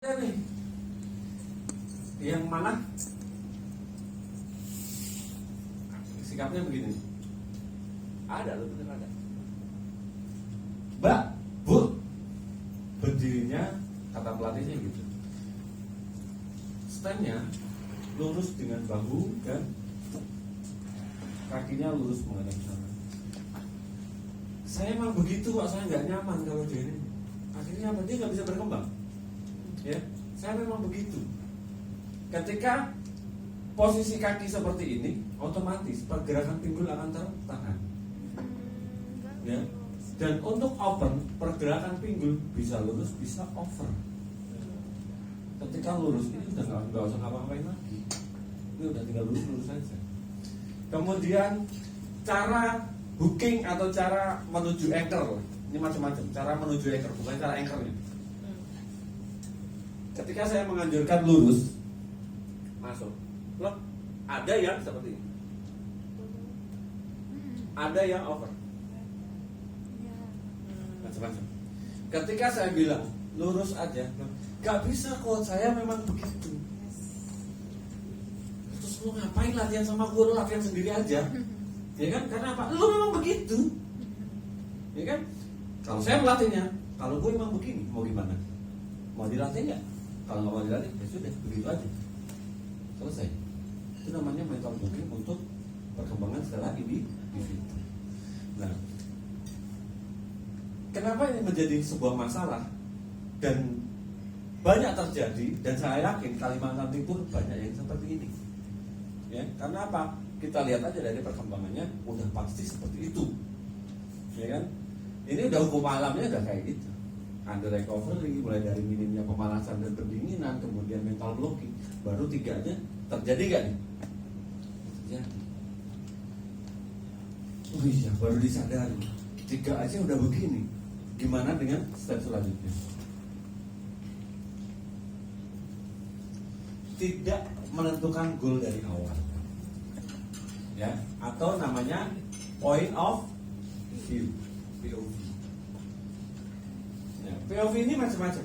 nih yang mana sikapnya begini, ada loh, bener ada. Mbak, Bu, berdirinya kata pelatihnya gitu, standnya lurus dengan bahu dan kakinya lurus menghadap sana. Saya emang begitu Pak, saya nggak nyaman kalau dia ini. Akhirnya apa, dia nggak bisa berkembang. Ya, saya memang begitu. Ketika posisi kaki seperti ini, otomatis pergerakan pinggul akan tertahan. Ya, dan untuk open, pergerakan pinggul bisa lurus, bisa over. Ketika lurus ini udah nggak usah ngapa-ngapain lagi, ini udah tinggal lurus saja. Kemudian cara hooking atau cara menuju anchor, ini macam-macam. Cara menuju anchor, bukan cara anchornya. Ketika saya menganjurkan lurus, masuk, loh, ada yang seperti ini, ada yang over, macam-macam. Ketika saya bilang lurus aja, gak bisa kok, saya memang begitu. Terus lu ngapain latihan sama gue, lu latihan sendiri aja, ya kan? Karena apa? Lu memang begitu, ya kan? Kalau saya melatihnya, kalau gue memang begini, mau gimana? Mau dilatih nggak? Kalau nggak mau dilatih, ya sudah, begitu aja, selesai. Itu namanya mental blocking untuk perkembangan secara individu. Nah, kenapa ini menjadi sebuah masalah dan banyak terjadi, dan saya yakin Kalimantan Timur banyak yang seperti ini. Ya, karena apa? Kita lihat aja dari perkembangannya, udah pasti seperti itu, ya kan? Ini udah hukum alamnya udah kayak gitu. Under recovery, mulai dari minimnya pemanasan dan pendinginan, kemudian mental blocking, baru tiganya terjadi gak nih? Terjadi. Oh iya, baru disadari, 3 aja udah begini. Gimana dengan step selanjutnya? Tidak menentukan goal dari awal, ya, atau namanya point of view, POV. Ya, POV ini macam-macam.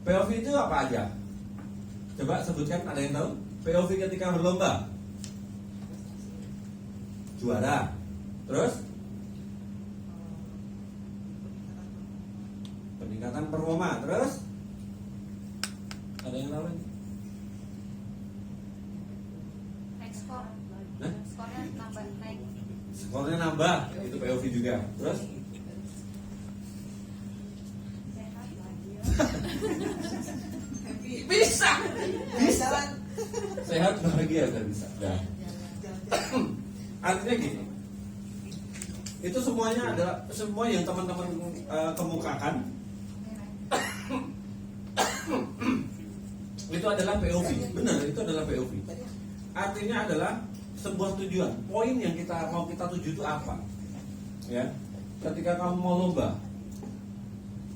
POV itu apa aja? Coba sebutkan, ada yang tahu? POV ketika berlomba, juara. Terus peningkatan performa. Terus ada yang tahu? Naik skor. Nah? Skornya nambah, naik. Skornya nambah, itu POV juga. Terus bisa sehat bahagia kan bisa. Nah, artinya gini, itu semuanya adalah semua yang teman-teman kemukakan itu adalah POV. Benar, itu adalah POV. Artinya adalah sebuah tujuan, poin yang kita mau kita tuju itu apa, ya. Ketika kamu mau lomba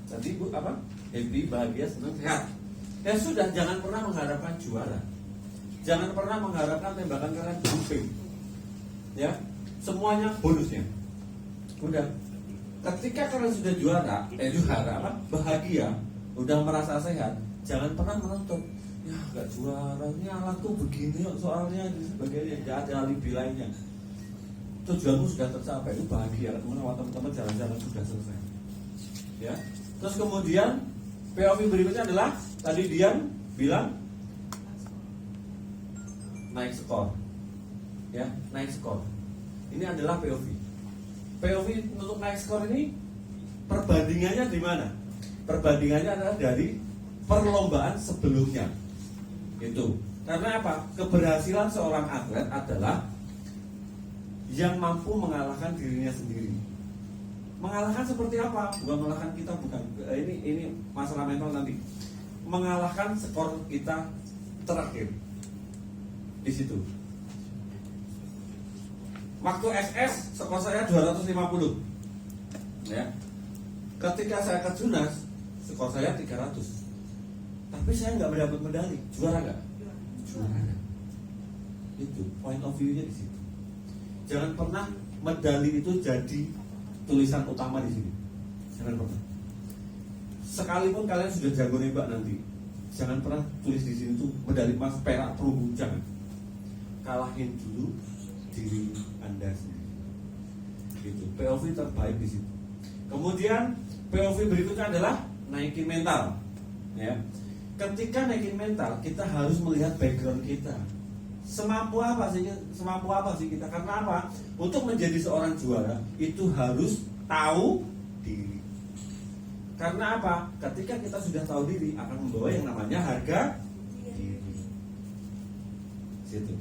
tadi, Bu, apa? Happy, bahagia, senang, sehat. Ya sudah, jangan pernah mengharapkan juara. Jangan pernah mengharapkan tembakan kalian jumping. Ya, semuanya bonusnya. Udah. Ketika kalian sudah juara apa? Bahagia, udah merasa sehat, jangan pernah menuntut. Ya, gak juara, ini alatku begini soalnya dan sebagainya. Gak ada alibi lainnya. Tujuanmu sudah tercapai, itu bahagia. Kemudian teman-teman jalan-jalan sudah selesai. Ya. Terus kemudian POV berikutnya adalah tadi Dian bilang naik skor, ya, naik skor. Ini adalah POV. POV untuk naik skor ini perbandingannya di mana? Perbandingannya adalah dari perlombaan sebelumnya. Itu karena apa? Keberhasilan seorang atlet adalah yang mampu mengalahkan dirinya sendiri. Mengalahkan seperti apa? Bukan mengalahkan kita, bukan. Ini masalah mental nanti. Mengalahkan skor kita terakhir di situ. Waktu SS skor saya 250, ya. Ketika saya ke Junas skor saya 300. Tapi saya nggak mendapat medali. Juara nggak? Juara. Itu point of view-nya di situ. Jangan pernah medali itu jadi tulisan utama di sini. Jangan pernah. sekalipun kalian sudah jago nembak nanti, jangan pernah tulis di sini tuh medali emas, perak, perunggu, jangan. Kalahin dulu diri Anda sendiri. Gitu. POV terbaik di situ. Kemudian POV berikutnya adalah naikin mental. Ya. Ketika naikin mental, kita harus melihat background kita. Semampu apa sih kita? Karena apa? Untuk menjadi seorang juara itu harus tahu diri. Karena apa? Ketika kita sudah tahu diri akan membawa yang namanya harga diri. Situ.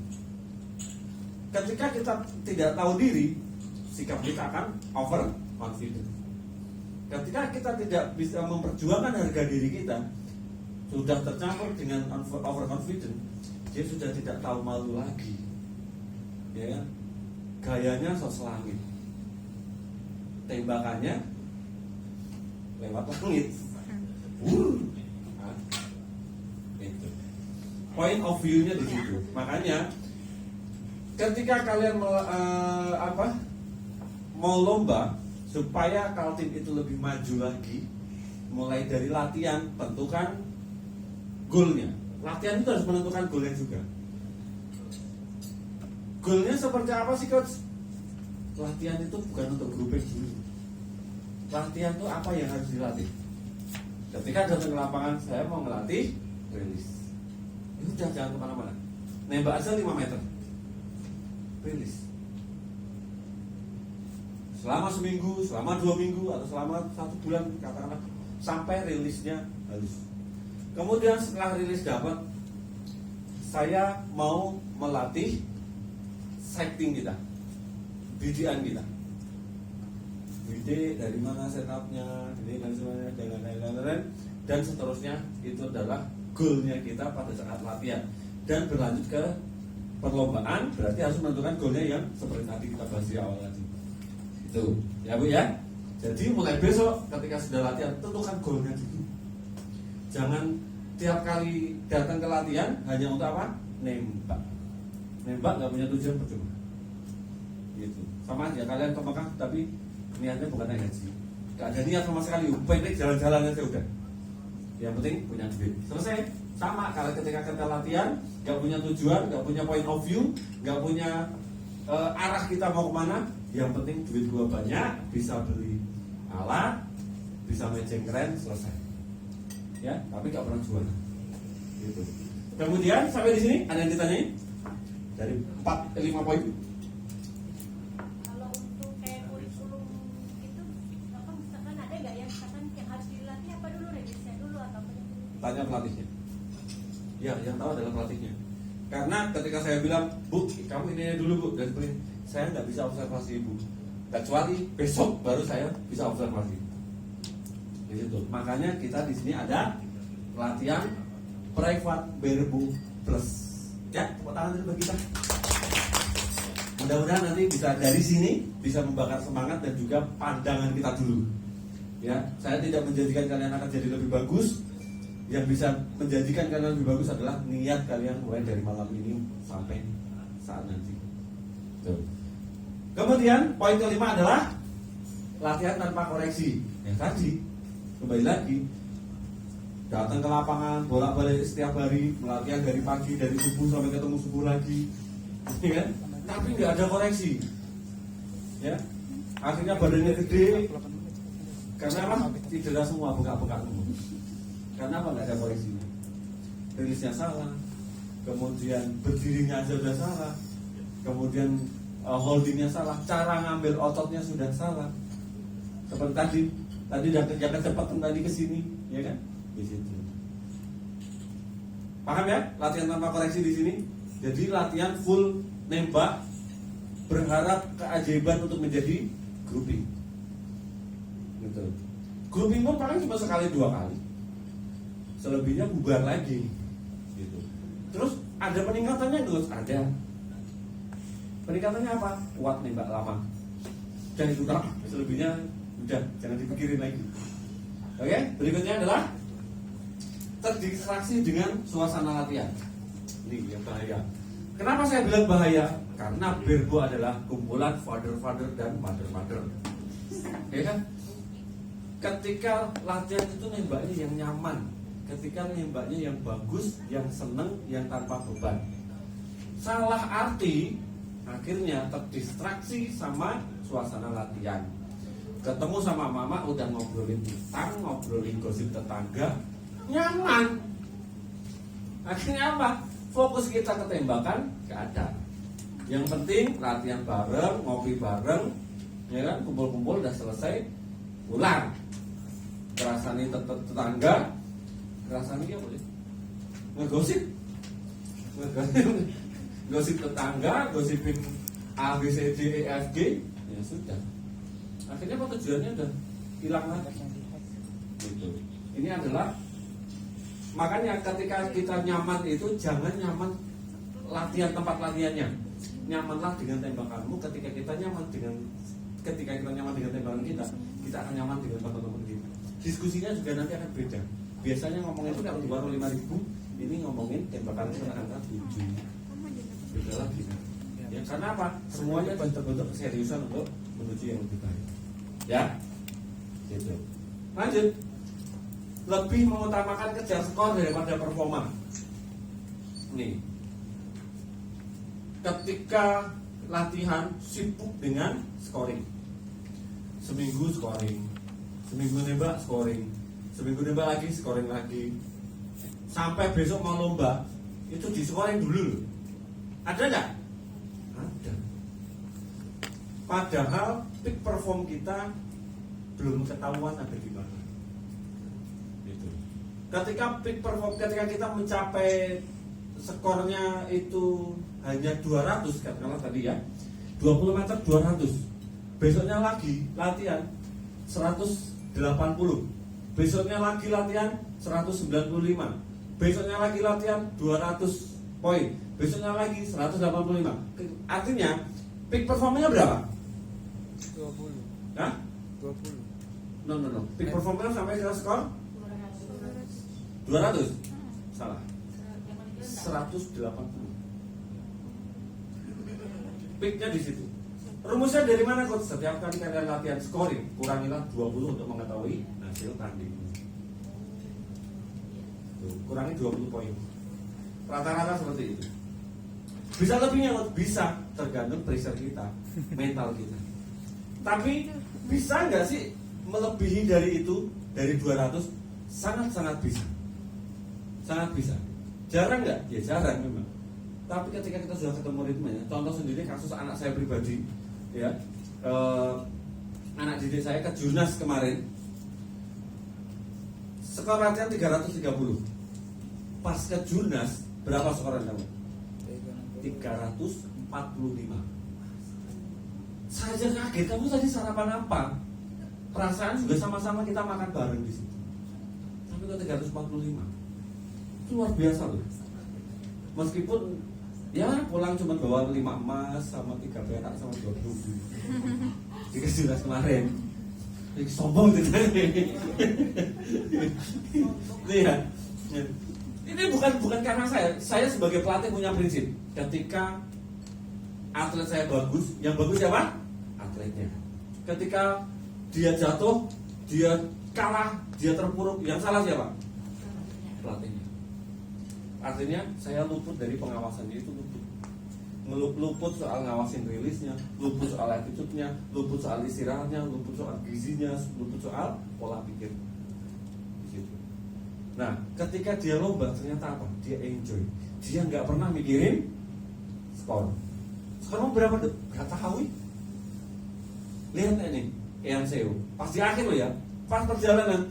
Ketika kita tidak tahu diri, sikap kita akan over confident. Ketika kita tidak bisa memperjuangkan harga diri kita, sudah tercampur dengan over confident, dia sudah tidak tahu malu lagi. Ya, gayanya sos langit, tembakannya lewat langit. Itu point of view-nya di situ. Makanya ketika kalian mau lomba supaya Kaltim itu lebih maju lagi, mulai dari latihan, tentukan goalnya. Latihan itu harus menentukan goalnya juga. Goalnya seperti apa sih coach? Latihan itu bukan untuk grouping dulu. Latihan itu apa yang harus dilatih? Ketika datang ke lapangan, saya mau ngelatih rilis. Itu jangan kemana-mana. Nembak aja 5 meter. Rilis. Selama seminggu, selama 2 minggu, atau selama 1 bulan, katakanlah sampai rilisnya halus. Kemudian setelah rilis dapat, saya mau melatih setting kita, bidian kita. Bide dari mana setupnya, ini dan semuanya, dan seterusnya. Itu adalah goalnya kita pada saat latihan. Dan berlanjut ke perlombaan, berarti harus menentukan goalnya yang seperti tadi kita bahas di awal tadi. Itu, ya Bu ya. Jadi mulai besok ketika sudah latihan, tentukan goalnya dulu. Jangan tiap kali datang ke latihan hanya untuk apa? Nembak. Nembak nggak punya tujuan percuma. Gitu. Sama aja kalian ke Mekah tapi niatnya bukan naik haji. Gak ada niat sama sekali. Pendek jalan-jalan aja udah. Yang penting punya duit. Selesai. Sama kalau ketika kita latihan nggak punya tujuan, nggak punya point of view, nggak punya arah kita mau kemana. Yang penting duit gua banyak, bisa beli alat, bisa matching keren, selesai. Ya, tapi nggak pernah jual. Gitu. Kemudian sampai di sini ada yang ditanyain? Dari 4-5 poin. Kalau untuk kayak kurikulum itu, apa misalkan ada nggak ya, misalkan yang harus dilatih apa dulu, revisnya dulu atau apa? Tanya pelatihnya. Ya, yang tahu adalah pelatihnya. Karena ketika saya bilang, Bu, kamu ini dulu Bu, dan saya nggak bisa observasi Ibu. Kecuali besok baru saya bisa observasi. Gitu. Makanya kita di sini ada pelatihan private Berbu Plus. Ya, tepuk tangan dulu bagi kita. Mudah-mudahan nanti bisa dari sini bisa membakar semangat dan juga pandangan kita dulu. Ya, saya tidak menjadikan kalian akan jadi lebih bagus. Yang bisa menjadikan kalian lebih bagus adalah niat kalian mulai dari malam ini sampai saat nanti. Tuh. Kemudian poin kelima adalah latihan tanpa koreksi. Yang tadi kembali lagi datang ke lapangan bolak-balik setiap hari, latihan dari pagi, dari subuh sampai ketemu subuh lagi, ya kan? Tapi nggak ada koreksi, ya. Akhirnya badannya gede, karena apa? Cedera semua, bengkak-bengkak semua. Karena apa? Nggak ada koreksinya. Rilisnya salah, kemudian berdirinya aja udah salah, kemudian holdingnya salah, cara ngambil ototnya sudah salah. Seperti tadi jangan kecepatan tadi ke sini, ya kan? Di situ. Paham ya? Latihan tanpa koreksi di sini. Jadi latihan full nembak, berharap keajaiban untuk menjadi grouping. Gitu. Grouping pun paling cuma sekali 2 kali. Selebihnya bubar lagi. Gitu. Terus ada peningkatannya terus ada. Peningkatannya apa? Kuat nembak lama. Dan itu tak. Selebihnya udah jangan dipikirin lagi. Oke, berikutnya adalah terdistraksi dengan suasana latihan. Ini yang bahaya. Kenapa saya bilang bahaya? Karena Berbo adalah kumpulan father dan mother. Ya kan? ketika latihan itu nembaknya yang nyaman, ketika nembaknya yang bagus, yang seneng, yang tanpa beban. Salah arti, akhirnya terdistraksi sama suasana latihan. Ketemu sama mama udah ngobrolin utang, ngobrolin gosip tetangga, nyaman. Akhirnya apa? Fokus kita ke tembakan, gak ada. Yang penting latihan bareng, ngopi bareng, ya kan, kumpul-kumpul udah selesai, pulang. Kerasani tetangga, kerasani apa ya? Ngegosip, gosip tetangga, gosipin A, B, C, D, E, F, G, ya sudah. Akhirnya apa tujuannya udah hilang lagi. Gitu. Ini adalah makanya ketika kita nyaman itu jangan nyaman latihan tempat latihannya. Nyamanlah dengan tembakanmu. Ketika kita nyaman dengan tembakan kita akan nyaman dengan teman-teman kita. Diskusinya juga nanti akan beda. Biasanya ngomongin itu kalau di warung 5.000, ini ngomongin tembakan itu angka 7. Beda lagi. Ya, karena apa? Semuanya bentuk-bentuk keseriusan untuk menuju yang lebih baik. Ya, gitu. Lanjut. Lebih mengutamakan kejar skor daripada performa. Nih, ketika latihan sibuk dengan scoring, seminggu scoring, seminggu nembak scoring, seminggu nembak lagi scoring lagi, sampai besok mau lomba itu di scoring dulu loh. Ada nggak? Ada. Padahal peak perform kita belum ketahuan ada di mana. Gitu. Ketika peak perform, ketika kita mencapai skornya itu hanya 200 katakanlah tadi ya, 20 meter 200, besoknya lagi latihan 180, besoknya lagi latihan 195, besoknya lagi latihan 200 poin, besoknya lagi 185. Artinya peak performanya berapa? 20. Hah? 20. No. Peak performanya sampai ke skor 200. Salah. 180. Peaknya di situ. Rumusnya dari mana coach? Setiap kali kalian latihan scoring, kurangilah 20 untuk mengetahui hasil tanding. Kurangi 20 poin. Rata-rata seperti itu. Bisa lebihnya coach? Bisa, tergantung pressure kita, mental kita. Tapi bisa nggak sih melebihi dari itu, dari 200? Sangat-sangat bisa. Sangat bisa. Jarang nggak? Ya jarang memang. Tapi ketika kita sudah ketemu ritmenya, contoh sendiri kasus anak saya pribadi, ya, anak didik saya ke Jurnas kemarin, skor latihan 330. Pas ke Jurnas, berapa skoran kamu? 345. Saya aja kaget, kamu tadi sarapan apa? Perasaan juga sama-sama kita makan bareng di situ. Tapi ke 345, itu luar biasa loh. Meskipun ya pulang cuma bawa 5 emas sama 3 perak sama 2 perunggu. Jika sudah kemarin, ini sombong gitu. Lihat, ini bukan karena saya sebagai pelatih punya prinsip. Ketika atlet saya bagus, yang bagus siapa? Atletnya. Ketika dia jatuh, dia kalah, dia terpuruk, yang salah siapa? Pelatihnya. Artinya saya luput dari pengawasan itu, luput soal ngawasin rilisnya, luput soal attitude-nya, luput soal istirahatnya, luput soal gizinya, luput soal pola pikir. Nah, ketika dia lomba ternyata apa? Dia enjoy. Dia nggak pernah mikirin skor. Skormu berapa tuh? Gak tahu. Lihat ini, Eyang Seo. Pas di akhir loh ya, pas perjalanan,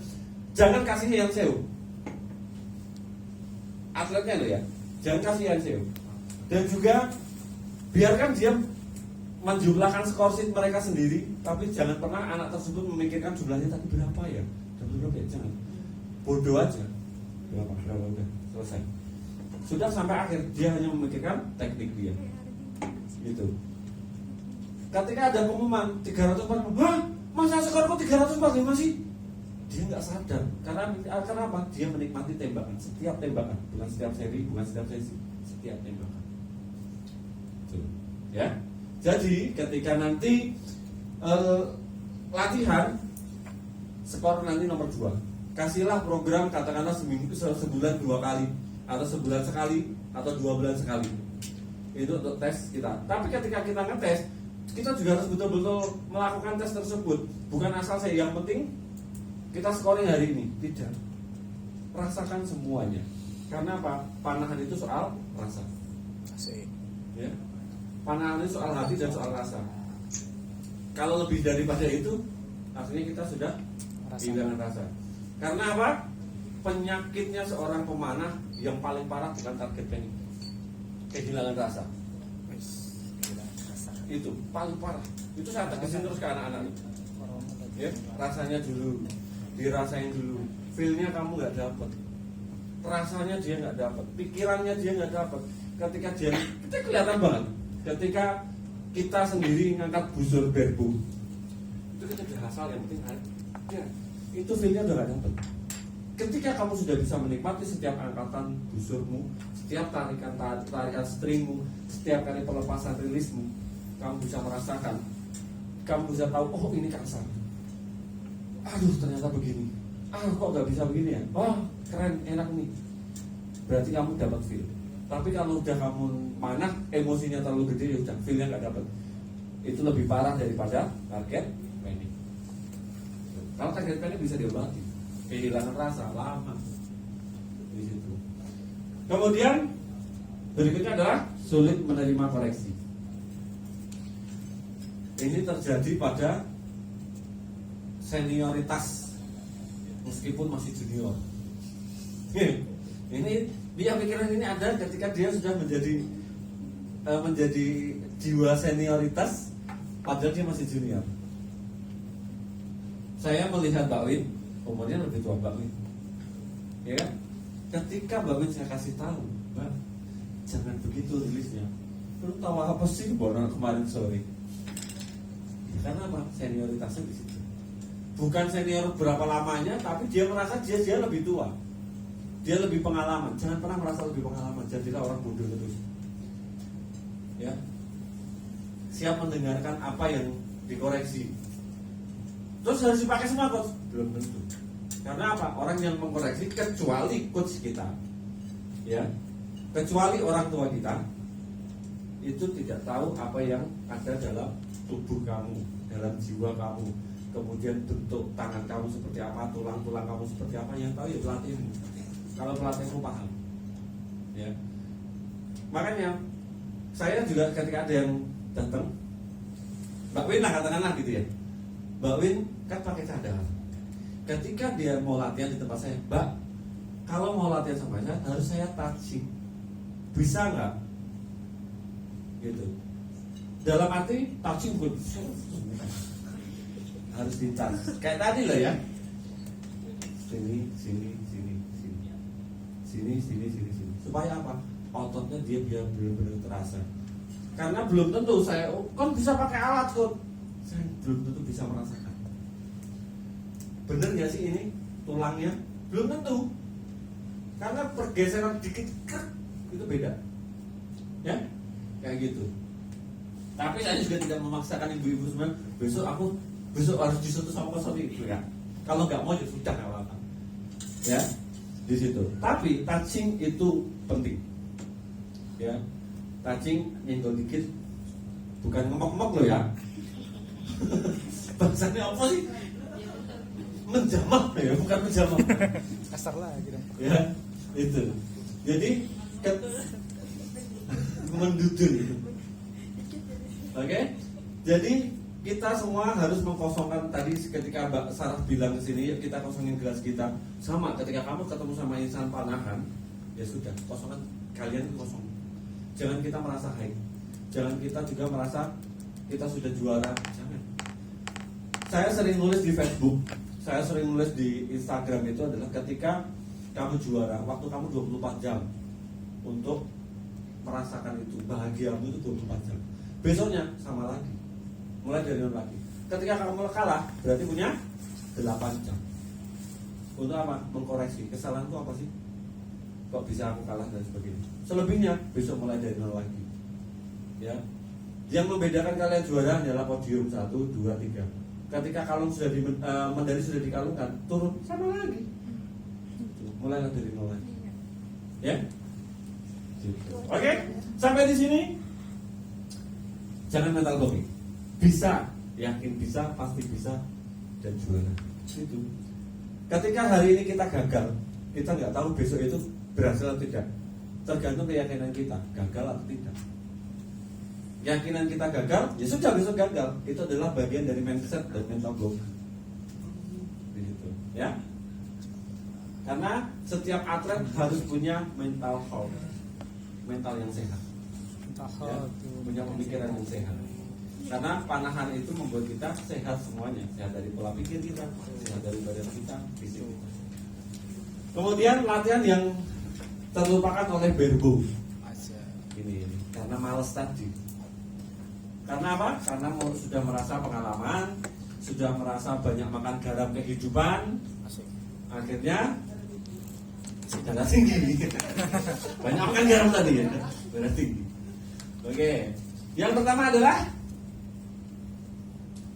jangan kasih Eyang Seo. Atletnya loh ya, jangan kasih Eyang Seo. Dan juga biarkan dia menjumlahkan skor sheet mereka sendiri, tapi jangan pernah anak tersebut memikirkan jumlahnya tadi berapa ya, berapa ya, jangan. Bodoh aja. Berapa udah selesai. Sudah sampai akhir dia hanya memikirkan teknik dia. Gitu. Ketika ada pengumuman 345, hah? Masa skorku 345 sih? Dia nggak sadar. Karena apa? Dia menikmati tembakan, setiap tembakan, bukan setiap seri, bukan setiap sesi, setiap tembakan. Tuh. Ya. Jadi ketika nanti latihan skor nanti nomor 2. Kasihlah program katakanlah sebulan 2 kali, atau sebulan sekali, atau 2 bulan sekali. Itu untuk tes kita. Tapi ketika kita ngetes, kita juga harus betul-betul melakukan tes tersebut. Bukan asal saya, yang penting kita scoring hari ini. Tidak. Rasakan semuanya. Karena apa? Panahan itu soal rasa. Ya. Panahan itu soal hati dan soal rasa. Kalau lebih daripada itu, artinya kita sudah kehilangan rasa. Karena apa? Penyakitnya seorang pemanah yang paling parah bukan target penny, kehilangan rasa. Itu paling parah. Itu saya tegasin terus ke anak-anak. Ya, rasanya dulu, dirasain dulu. Feel-nya kamu nggak dapat, rasanya dia nggak dapat, pikirannya dia nggak dapat. Ketika dia, kita kelihatan banget. Ketika kita sendiri ngangkat busur berbu, itu kita berhasil, yang penting ada. Ya, itu feel-nya udah nggak dapat. Ketika kamu sudah bisa menikmati setiap angkatan busurmu, setiap tarikan stringmu, setiap kali pelepasan rilismu, kamu bisa merasakan, kamu bisa tahu, oh ini kasar, aduh ternyata begini, kok nggak bisa begini ya, oh keren, enak nih. Berarti kamu dapat feel. Tapi kalau udah kamu manah, emosinya terlalu gede, ya udah feel-nya nggak dapat. Itu lebih parah daripada target panic. Kalau target panic bisa diobati, kehilangan rasa lama di situ. Kemudian berikutnya adalah sulit menerima koreksi. Ini terjadi pada senioritas meskipun masih junior. Ini dia pikiran ini ada ketika dia sudah menjadi jiwa senioritas padahal dia masih junior. Saya melihat Mbak Win, umurnya lebih tua Mbak Win, ya kan? Ketika Mbak Win saya kasih tahu, Mbak, jangan begitu rilisnya. Lu tahu apa sih borong kemarin sore? Ya, karena apa? Senioritasnya di situ. Bukan senior berapa lamanya, tapi dia merasa dia lebih tua. Dia lebih pengalaman. Jangan pernah merasa lebih pengalaman. Jadilah orang bodoh terus. Ya. Siap mendengarkan apa yang dikoreksi. Terus harus dipakai semua coach? Belum tentu. Karena apa? Orang yang mengkoreksi kecuali coach kita, ya, kecuali orang tua kita, itu tidak tahu apa yang ada dalam tubuh kamu, dalam jiwa kamu. Kemudian bentuk tangan kamu seperti apa, tulang-tulang kamu seperti apa, yang tahu ya pelatihmu. Kalau pelatihmu paham, ya. Makanya saya juga ketika ada yang datang, Mbak Win lah katakanlah gitu ya, Mbak Win kan pakai cadar. Ketika dia mau latihan di tempat saya, Mbak, kalau mau latihan sama saya harus saya touching, bisa nggak? Gitu. Dalam arti touching pun harus di-touch. Kayak tadi loh ya. Sini. Supaya apa? Ototnya dia biar benar-benar terasa. Karena belum tentu saya kan bisa pakai alat kok. Saya belum tentu bisa merasakan. Bener nggak sih ini tulangnya? Belum tentu. Karena pergeseran dikit itu beda. Ya? Kayak gitu. Tapi saya juga tidak memaksakan ibu-ibu semua. Besok harus disentuh sama konsul itu ya. Kalau nggak mau ya sudah nggak apa-apa. Ya, di situ. Tapi touching itu penting. Ya, touching nyenggol dikit, bukan ngomong-ngomong loh ya. Bahasanya apa sih? Menjamah ya, bukan menjamah. Kasar lah gitu. Ya, itu. Jadi mendudul. Oke? Jadi kita semua harus mengkosongkan tadi ketika Mbak Sarah bilang ke sini, kita kosongin gelas kita. Sama ketika kamu ketemu sama insan panahan, ya sudah, kosongkan, kalian kosong. Jangan kita merasa high. Jangan kita juga merasa kita sudah juara. Jangan. Saya sering nulis di Facebook, saya sering nulis di Instagram itu adalah ketika kamu juara, waktu kamu 24 jam untuk merasakan itu, bahagiamu itu 24 jam. Besoknya sama lagi. Mulai dari nol lagi. Ketika kamu kalah, berarti punya 8 jam. Untuk apa? Mengkoreksi kesalahanku apa sih? Kok bisa aku kalah dan sebagainya. Selebihnya besok mulai dari nol lagi. Ya. Yang membedakan kalian juara adalah podium 1, 2, 3. Ketika kalung sudah Mendari sudah dikalungkan, turun sama lagi. Mulailah dari nol lagi. Ya. Gitu. Oke, sampai di sini. Jangan mental blogging. Bisa, yakin bisa, pasti bisa, dan juara. Itu. Ketika hari ini kita gagal, kita nggak tahu besok itu berhasil atau tidak. Tergantung keyakinan kita, gagal atau tidak. Keyakinan kita gagal, ya sudah besok gagal. Itu adalah bagian dari mindset dan mental block. Begitu, ya. Karena setiap atlet harus punya mental health, mental yang sehat, ya, punya pemikiran yang sehat. Karena panahan itu membuat kita sehat semuanya, sehat dari pola pikir kita, sehat dari badan kita, fisik kita. Kemudian latihan yang terlupakan oleh Berbo. Ini karena males tadi. Karena apa? Karena sudah merasa pengalaman, sudah merasa banyak makan garam kehidupan, akhirnya darah tinggi. Banyak makan garam tadi ya, darah tinggi. Oke, yang pertama adalah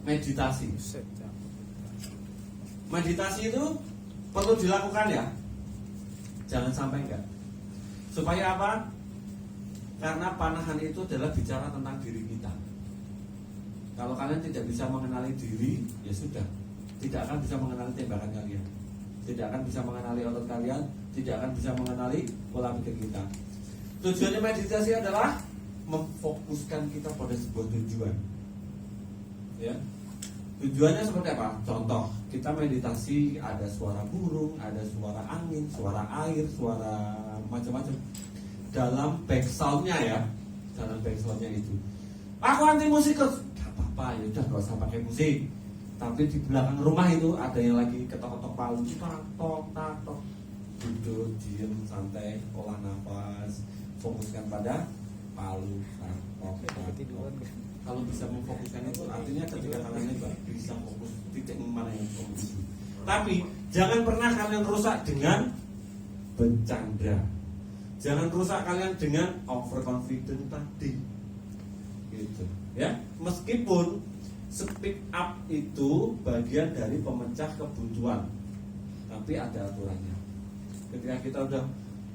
meditasi. Meditasi itu perlu dilakukan ya, jangan sampai enggak. Supaya apa? Karena panahan itu adalah bicara tentang diri kita. Kalau kalian tidak bisa mengenali diri, ya sudah, tidak akan bisa mengenali tembakan kalian, tidak akan bisa mengenali otot kalian, tidak akan bisa mengenali pola pikir kita. Tujuannya meditasi adalah memfokuskan kita pada sebuah tujuan. Ya, tujuannya seperti apa? Contoh, kita meditasi ada suara burung, ada suara angin, suara air, suara macam-macam. Dalam backsoundnya ya, dalam backsoundnya itu. Aku anti musikus, gak apa-apa, ya udah gak usah pakai musik. Tapi di belakang rumah itu ada yang lagi ketok-ketok palu, tak-tok. Duduk, diam, santai, olah nafas, fokuskan pada palu, tak-tok. Kalau bisa memfokuskan itu, artinya ketika kalian bisa fokus titik mana yang fokus. Tapi jangan pernah kalian rusak dengan bercanda. Jangan rusak kalian dengan overconfident tadi. Gitu, ya. Meskipun speak up itu bagian dari pemecah kebuntuan, tapi ada aturannya. Ketika kita udah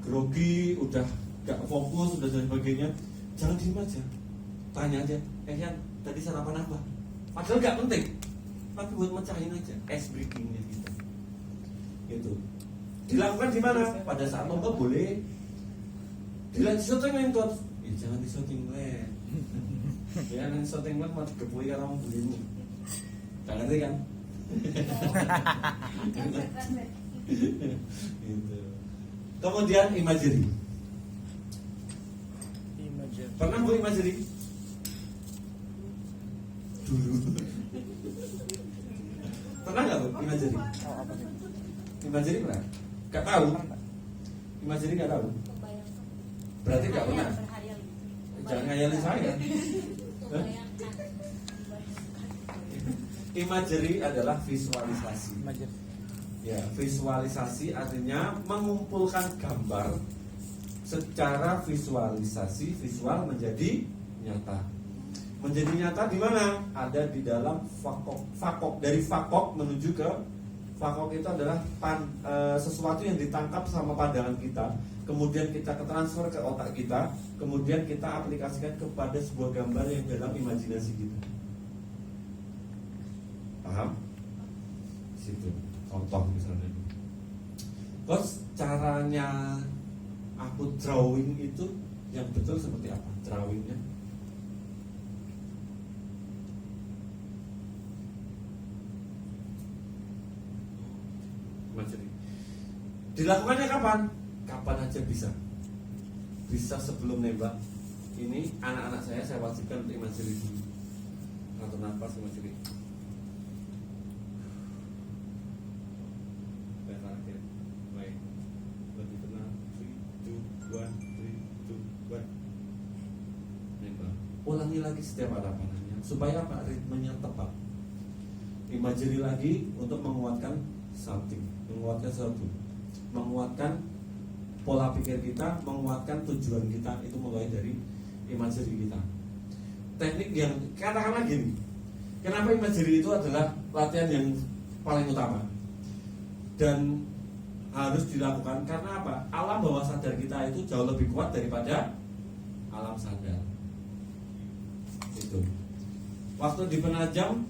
grogi, udah gak fokus, udah dan sebagainya, jangan diem aja, tanya aja, Yan, tadi sarapan apa? Padahal gak penting, tapi buat mecahin aja, ice breakingnya gitu. Gitu. Dilakukan di mana? Pada saat lomba boleh. Dilatih syuting lain coach, ya jangan di syuting lain. Ya nanti syuting lain mau digepui orang belimu. Gak ngerti kan? Gitu. Kemudian imagery. Pernah bu imagery? Dulu. Pernah nggak bu imagery? Imagery pernah? Gak tahu. Imagery gak tahu. Berarti gak pernah. Jangan ngayalin saya. Imagery adalah visualisasi. Ya, visualisasi artinya mengumpulkan gambar secara visualisasi, visual menjadi nyata. Menjadi nyata di mana? Ada di dalam fakok. Dari fakok menuju ke fakok itu adalah sesuatu yang ditangkap sama pandangan kita, kemudian kita transfer ke otak kita, kemudian kita aplikasikan kepada sebuah gambar yang dalam imajinasi kita. Paham? Situ. Contoh misalnya. Terus caranya aku drawing itu yang betul seperti apa? Drawingnya dilakukannya kapan? Kapan aja bisa. Bisa sebelum nembak. Ini anak-anak saya wajibkan untuk imagery dulu. Atau nafas imagery. Terakhir. Baik. Lebih tenang. 3, 2, 1. Nembak. Ulangi lagi setiap arah panahnya. Supaya apa? Ritmenya tepat. Imagery lagi untuk menguatkan something, menguatkan sesuatu, menguatkan pola pikir kita, menguatkan tujuan kita. Itu mulai dari imagery kita. Teknik yang katakanlah gini, kenapa imagery itu adalah latihan yang paling utama dan harus dilakukan karena apa? Alam bawah sadar kita itu jauh lebih kuat daripada alam sadar. Itu. Waktu di penajam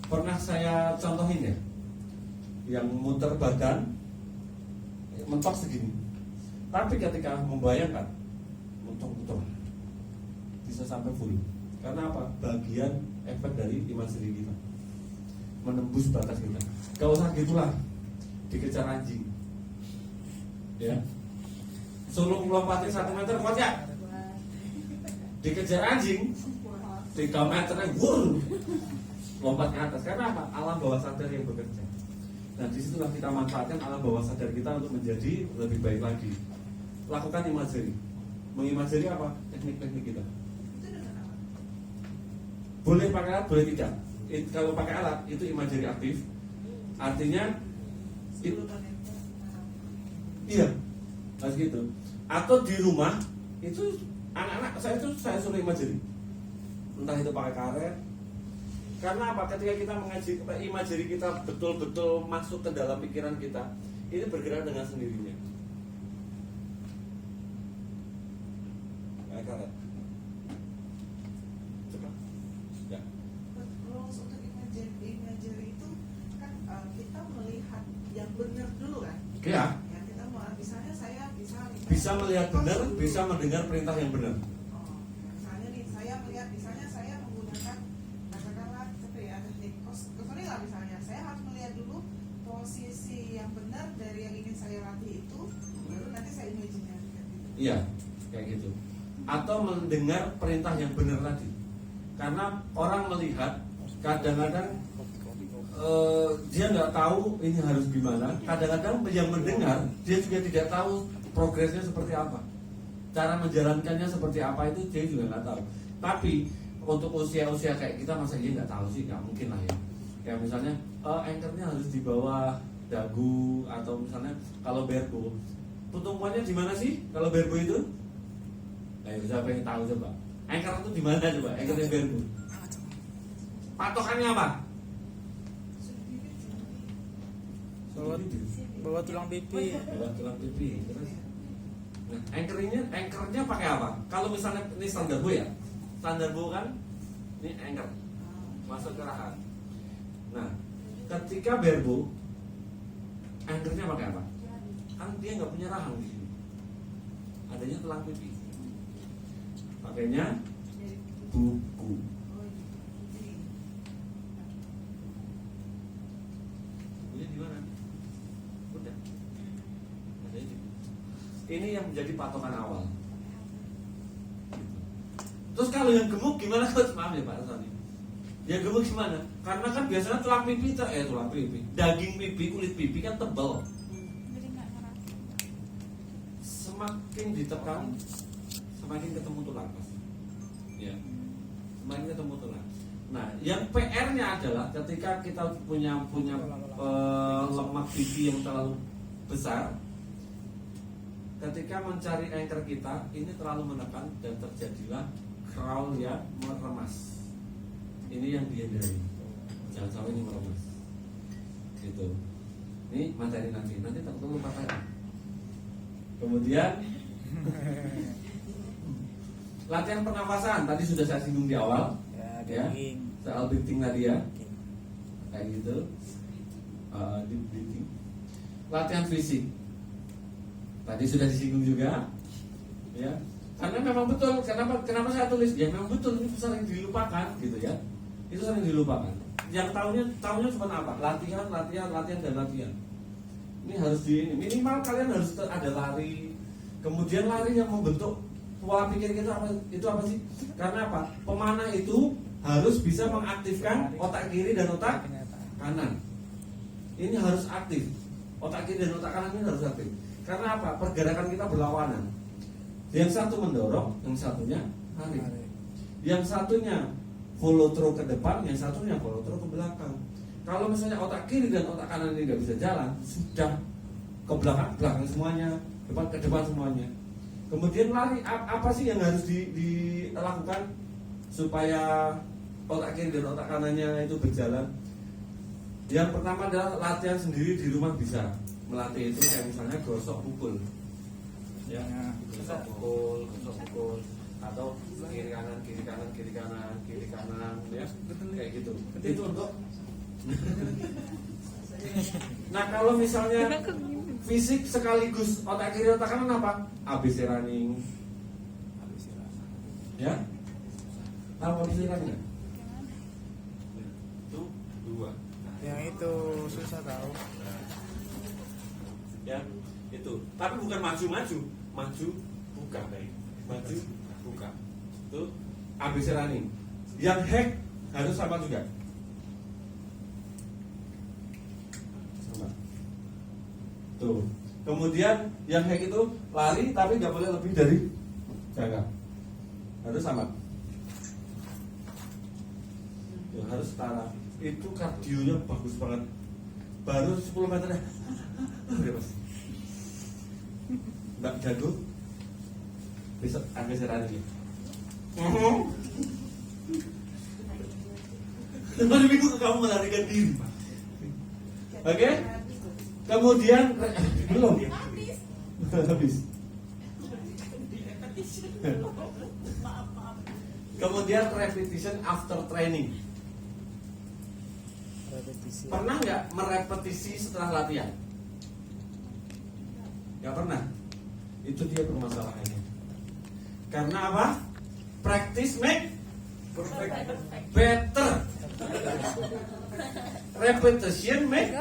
pernah saya contohin ya, yang muter badan mentok segini. Tapi ketika membayangkan muter-muter bisa sampai full. Karena apa? Bagian efek dari imagery kita menembus batas kita. Gak usah gitulah, dikejar anjing. Ya, suruh melompat 1 meter kuat ya? Dikejar anjing 3 meternya lompat ke atas. Karena apa? Alam bawah sadar yang bekerja. Nah disitulah kita manfaatkan alam bawah sadar kita untuk menjadi lebih baik lagi. Lakukan imagery. Mengimajeri apa? Teknik-teknik kita. Boleh pakai alat, boleh tidak. Kalau pakai alat itu imagery aktif. Artinya iya, harus gitu. Atau di rumah itu anak-anak saya suruh imagery. Entah itu pakai karet. Karena apa? Ketika kita mengaji imagery kita betul-betul masuk ke dalam pikiran kita, ini bergerak dengan sendirinya. Pakai karet. Coba. Ya. Kalau untuk imagery itu kan kita melihat yang benar dulu kan? Ya. Ya kita mau misalnya saya Bisa melihat benar, bisa mendengar perintah yang benar. Misalnya nih saya melihat misalnya saya menggunakan katakanlah teknik kosonil lah misalnya saya harus melihat dulu posisi yang benar dari yang ingin saya latih itu baru nanti saya imagine gitu. Iya, kayak gitu. Atau mendengar perintah yang benar tadi. Karena orang melihat kadang-kadang dia nggak tahu ini harus gimana. Kadang-kadang yang mendengar dia juga tidak tahu progresnya seperti apa, cara menjalankannya seperti apa itu dia juga nggak tahu. Tapi untuk usia-usia kayak kita masa dia nggak tahu sih, nggak mungkin lah ya. Kayak misalnya anchornya harus di bawah dagu atau misalnya kalau berbo, tumpuannya di mana sih kalau berbo itu? Ayo siapa yang tahu coba? Anchor itu di mana coba? Anchornya berbo. Patokannya apa? Bawa tulang pipi. Bawa tulang pipi. Terus, nah, anchornya pakai apa? Kalau misalnya ini standar bu ya, standar bu kan, ini anchor masuk ke rahang. Nah, ketika berbo, anchornya pakai apa? Kan dia nggak punya rahang di sini, adanya tulang pipi. Pakainya buku. Bukunya di mana? Udah. Adanya di buku. Ini yang menjadi patokan awal. Terus kalau yang gemuk gimana coach? Maaf ya Pak Sony. Yang gemuk gimana? Karena kan biasanya tulang pipi daging pipi, kulit pipi kan tebal. Semakin ditekan, semakin ketemu tulang pas. Ya. Semakin ketemu tulang. Nah, yang PR-nya adalah ketika kita punya lemak pipi yang terlalu besar, ketika mencari anchor kita ini terlalu menekan dan terjadilah crawl yang meremas. Ini yang dihindari. Jangan sampai ini meremas. Gitu. Ini materi nanti terlalu patah. Kemudian latihan pernafasan tadi sudah saya singgung di awal. Ya, soal breathing tadi ya, kayak gitu, deep breathing. Latihan fisik tadi sudah disinggung juga, ya. Karena memang betul, kenapa saya tulis? Ya memang betul ini sering dilupakan, gitu ya. Itu sering dilupakan. Yang tahunya cuma apa? Latihan. Ini harus minimal kalian harus ada lari. Kemudian lari yang membentuk pola pikir kita itu apa sih? Karena apa? Pemanah itu harus bisa mengaktifkan otak kiri dan otak kanan. Ini harus aktif. Otak kiri dan otak kanan ini harus aktif. Karena apa? Pergerakan kita berlawanan. Yang satu mendorong, yang satunya tarik. Yang satunya follow through ke depan, yang satunya follow through ke belakang. Kalau misalnya otak kiri dan otak kanan ini nggak bisa jalan, sudah ke belakang semuanya, depan ke depan semuanya. Kemudian lari, apa sih yang harus dilakukan supaya otak kiri dan otak kanannya itu berjalan? Yang pertama adalah latihan sendiri di rumah bisa. Melatih itu kayak misalnya gosok pukul. Ya, gosok pukul atau kiri kanan ya. Kayak gitu. Itu untuk Nah, kalau misalnya fisik sekaligus otak kiri otak kanan apa? ABC running. Ya? Apa ABC running? Itu 2. Yang itu susah tahu. Ya, itu. Tapi bukan maju buka, baik. Maju buka. Itu ABC running. Yang hack harus sama juga. Sama. Tuh. Kemudian yang hack itu lari tapi nggak boleh lebih dari jangka. Harus sama. Tuh, harus setara. Itu kardionya bagus banget. Baru 10 meter udah pas. Mbak jago besok agak serah lagi. Hari minggu kamu melarikan diri. Oke? Kemudian belum ya? Habis. Kemudian repetition after training. Repetisi. Pernah nggak merepetisi setelah latihan? Nggak pernah. Itu dia permasalahannya. Karena apa? Practice make better. Repetition make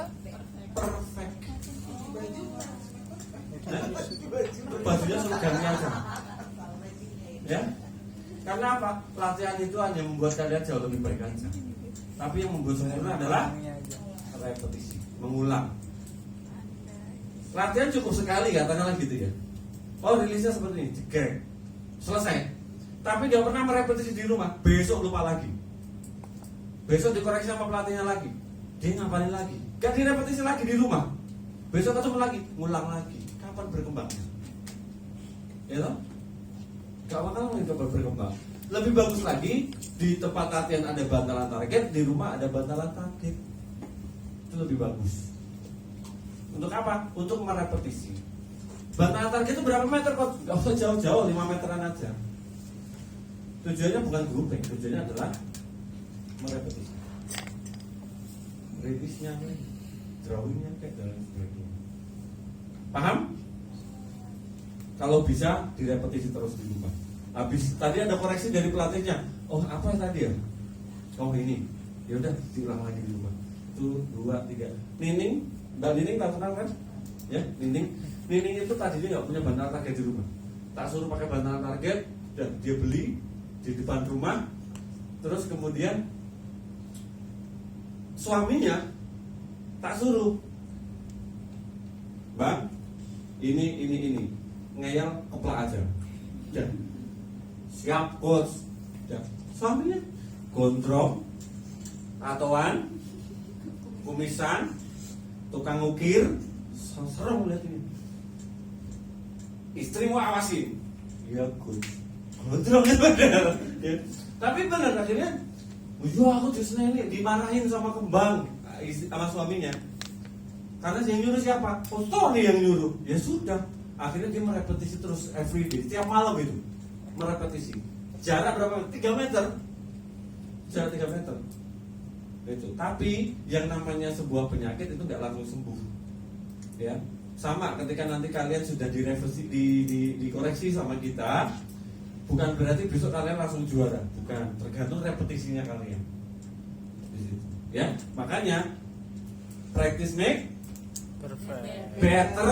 perfect. Bajunya selegamnya aja. Ya? Karena apa? Latihan itu hanya membuat kalian jauh lebih baik aja. Tapi yang membuat sempurna adalah repetisi, mengulang. Latihan cukup sekali katakanlah gitu ya. Oh, rilisnya seperti ini, jegrek. Selesai. Tapi gak pernah merepetisi di rumah. Besok lupa lagi. Besok dikoreksi sama pelatihnya lagi. Dia ngapalin lagi. Gak direpetisi lagi di rumah. Besok ketemu lagi, ngulang lagi. Kapan berkembangnya? Ya toh? Gak bakal berkembang. Lebih bagus lagi di tempat latihan ada bantalan target, di rumah ada bantalan target. Itu lebih bagus. Untuk apa? Untuk merepetisi. Bantalan target itu berapa meter kok? Gak usah jauh-jauh, 5 meteran aja. Tujuannya bukan grouping, tujuannya adalah merepetisi. Revisnya, drawingnya, kayak dan lain sebagainya. Paham? Kalau bisa direpetisi terus di rumah. Habis tadi ada koreksi dari pelatihnya. Oh, apa tadi ya? Oh, ini. Ya udah diulang lagi di rumah. 1, 2, 3. Nining, Mbak Nining tahu kenal kan? Ya, Nining. Nining itu tadinya nggak punya bantalan target di rumah. Tak suruh pakai bantalan target dan dia beli di depan rumah. Terus kemudian suaminya tak suruh, Bang, ini ngeyel keplak aja. Ya. Siap coach. Ya. Suaminya gondrong, tatoan, kumisan, tukang ukir, serem lihat ini. Istri mau awasin. Ya coach. Gondrong ya benar. Ya. Tapi benar akhirnya, aku justru ini dimarahin sama kembang sama suaminya. Karena yang nyuruh siapa? Oh, Tony yang nyuruh. Ya sudah. Akhirnya dia merepetisi terus everyday, setiap malam itu merepetisi. Jarak berapa? 3 meter. Jarak 3 meter. Itu. Tapi yang namanya sebuah penyakit itu nggak langsung sembuh. Ya. Sama ketika nanti kalian sudah dikoreksi sama kita, bukan berarti besok kalian langsung juara, bukan. Tergantung repetisinya kalian. Ya, makanya practice make Perfect. better.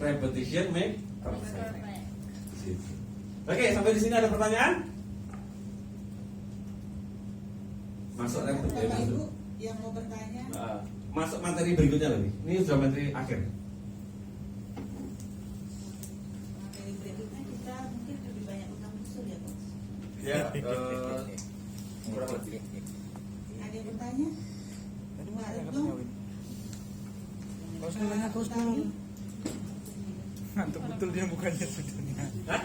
Repetition make perfect. Oke, sampai di sini ada pertanyaan? Masuk repetition. Bapak Ibu yang mau bertanya, Masuk materi berikutnya lagi. Ini sudah materi akhir. materi berikutnya kita mungkin lebih banyak utang usul ya, Coach. Ya, kurang lebih. Ada yang bertanya? Tadi Mbak mana Retno? katanya Win? Terus nanya terus dulu. Ngantuk betul dia bukannya sebetulnya. Hah?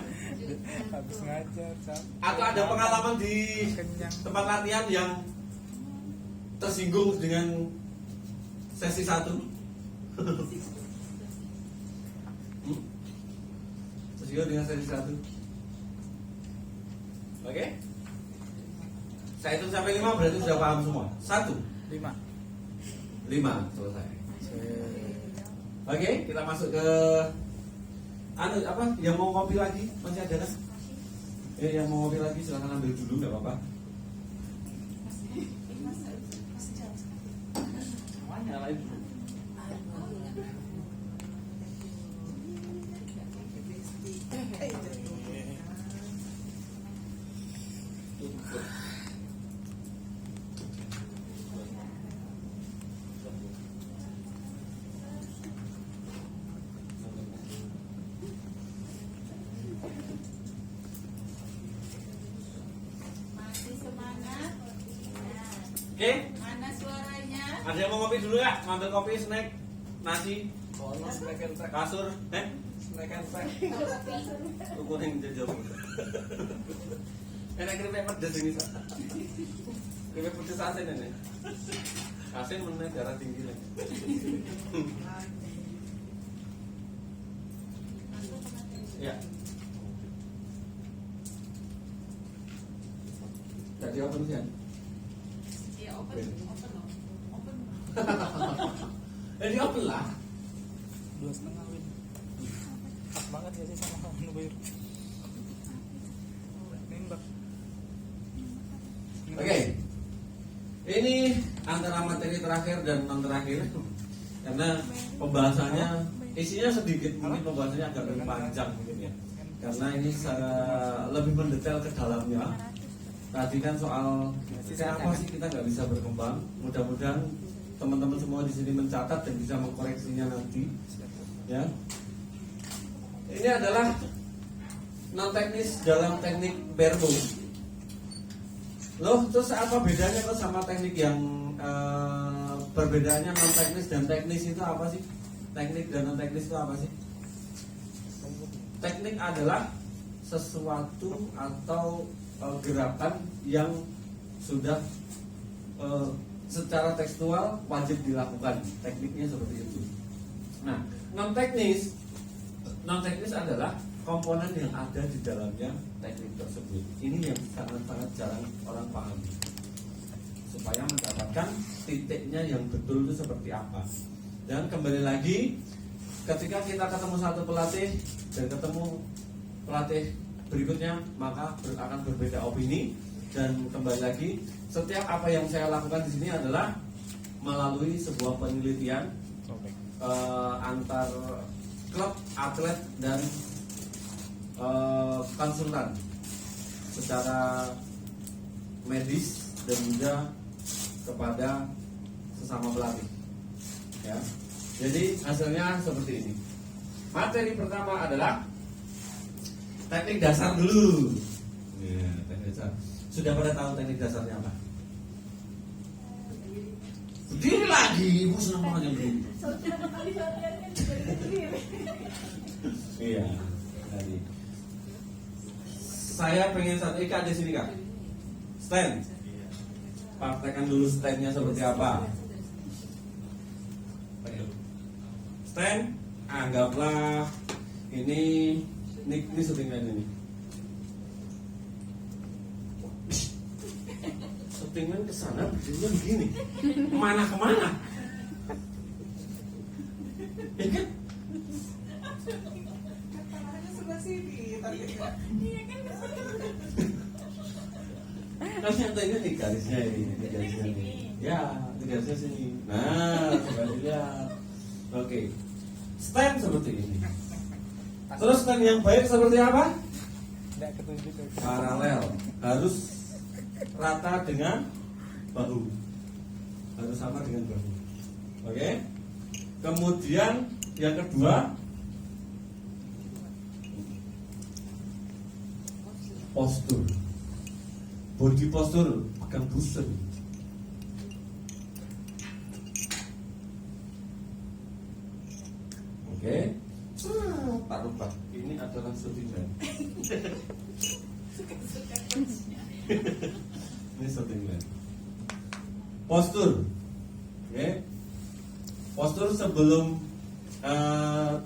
Habis ngajar, Cap. Atau ada pengalaman di Kenyang. tempat latihan yang tersinggung dengan sesi 1? Tersinggung dengan sesi 1? Oke? Saya hitung sampai 5 berarti sudah paham semua. 1, 5. 5 selesai. Oke, kita masuk ke apa? Yang mau kopi lagi masih ada kan? Yang mau kopi lagi silahkan ambil dulu, nggak apa-apa. Nyalain dulu. Masih semangat? Oke, Mana suaranya? ada yang mau kopi dulu nggak? Ngambil kopi, snack, nasi, kasur, Snack and pack. ukuran yang jauh. Enak keripik pedes ini, Sa. Keripik pedes asin ini. Asin menaik darah tinggi lagi. Ya. Jadi open sih. Ya open loh. Open. Jadi open lah. 2,5 win. Pas banget ya sih sama kamu bayar. Nembak. Oke. Ini antara materi terakhir dan non terakhir karena pembahasannya isinya sedikit, mungkin pembahasannya agak lebih panjang mungkin ya. Karena ini lebih mendetail ke dalamnya. Tadi kan soal kenapa sih kita nggak bisa berkembang. Mudah-mudahan teman-teman semua di sini mencatat dan bisa mengkoreksinya nanti. Ya. Ini adalah non teknis dalam teknik Verbo. Loh, terus apa bedanya kok sama teknik yang perbedaannya non teknis dan teknis itu apa sih? Teknik dan non teknis itu apa sih? Teknik adalah sesuatu atau gerakan yang sudah secara tekstual wajib dilakukan. Tekniknya seperti itu. Nah, non teknis adalah komponen yang ada di dalamnya teknik tersebut. Ini yang sangat-sangat jarang orang pahami. Supaya mendapatkan titiknya yang betul itu seperti apa. Dan kembali lagi, ketika kita ketemu satu pelatih dan ketemu pelatih berikutnya, maka akan berbeda opini. Dan kembali lagi, setiap apa yang saya lakukan di sini adalah melalui sebuah penelitian antar klub, atlet, dan konsultan secara medis dan juga kepada sesama pelatih. Ya. Jadi hasilnya seperti ini. Materi pertama adalah teknik dasar dulu. Ya, teknik dasar. Sudah pada tahu teknik dasarnya apa? Berdiri lagi, ibu senang banget yang berdiri. Iya, tadi. Saya pengen satu Ika di sini Kak. Stand. Praktekkan dulu standnya seperti apa. Stand. Anggaplah ini syuting line ini. Syuting line kesana berdirinya begini. Mana kemana? Ya kan? Tangannya sebelah sini tadi. Iya kan Kan nyatanya di garisnya ini, di garisnya ini. Ya, di garisnya sini. Nah, coba dilihat. Oke. Stand seperti ini. Terus stand yang baik seperti apa? Tidak ketunjuk. Paralel. Harus rata dengan bahu. Harus sama dengan bahu. Oke? Kemudian yang kedua, postur. Body postur, pegang busen. Oke. Tak lupa, ini adalah shooting line. Ini shooting line. Postur. Oke. Postur sebelum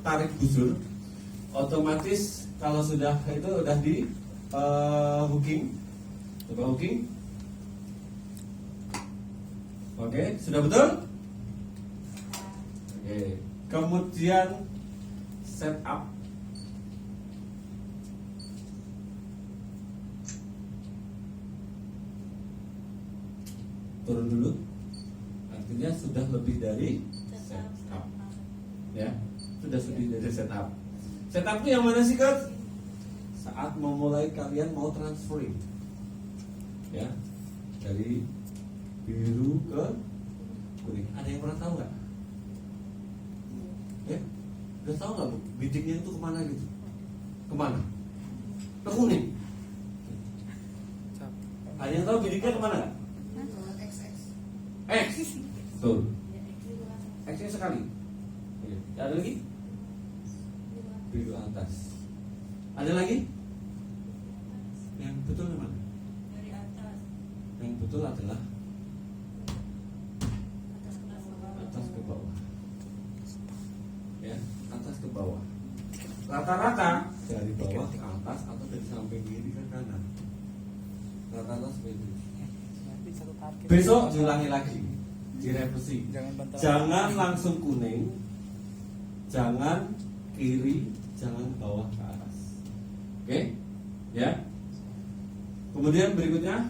tarik busur, otomatis kalau sudah itu udah di hooking. Coba hooking. Oke, sudah betul? Oke. Kemudian set up. Turun dulu. Artinya sudah lebih dari set up. Ya, sudah lebih dari set up. Set up itu yang mana sih, Kak? Saat memulai kalian mau transferring. Ya. Dari biru ke kuning. Ada yang pernah tahu nggak? Ya, udah tahu nggak bu? Bidiknya itu kemana gitu? Kemana? Ke kuning. Ada yang tahu bidiknya kemana nggak? X. Betul. X-nya sekali. Oke. Ada lagi? Biru atas. Ada lagi? Yang betul yang mana? Dari atas. Yang betul adalah Atas ke bawah. atas ke bawah. Ya, atas ke bawah. Rata-rata dari bawah ke atas atau dari samping kiri ke kanan. Rata-rata seperti itu. Nanti satu target. Besok diulangi lagi, direvisi. Jangan bantal. Jangan langsung kuning, jangan kiri, jangan bawah ke atas. Oke, ya. Kemudian berikutnya,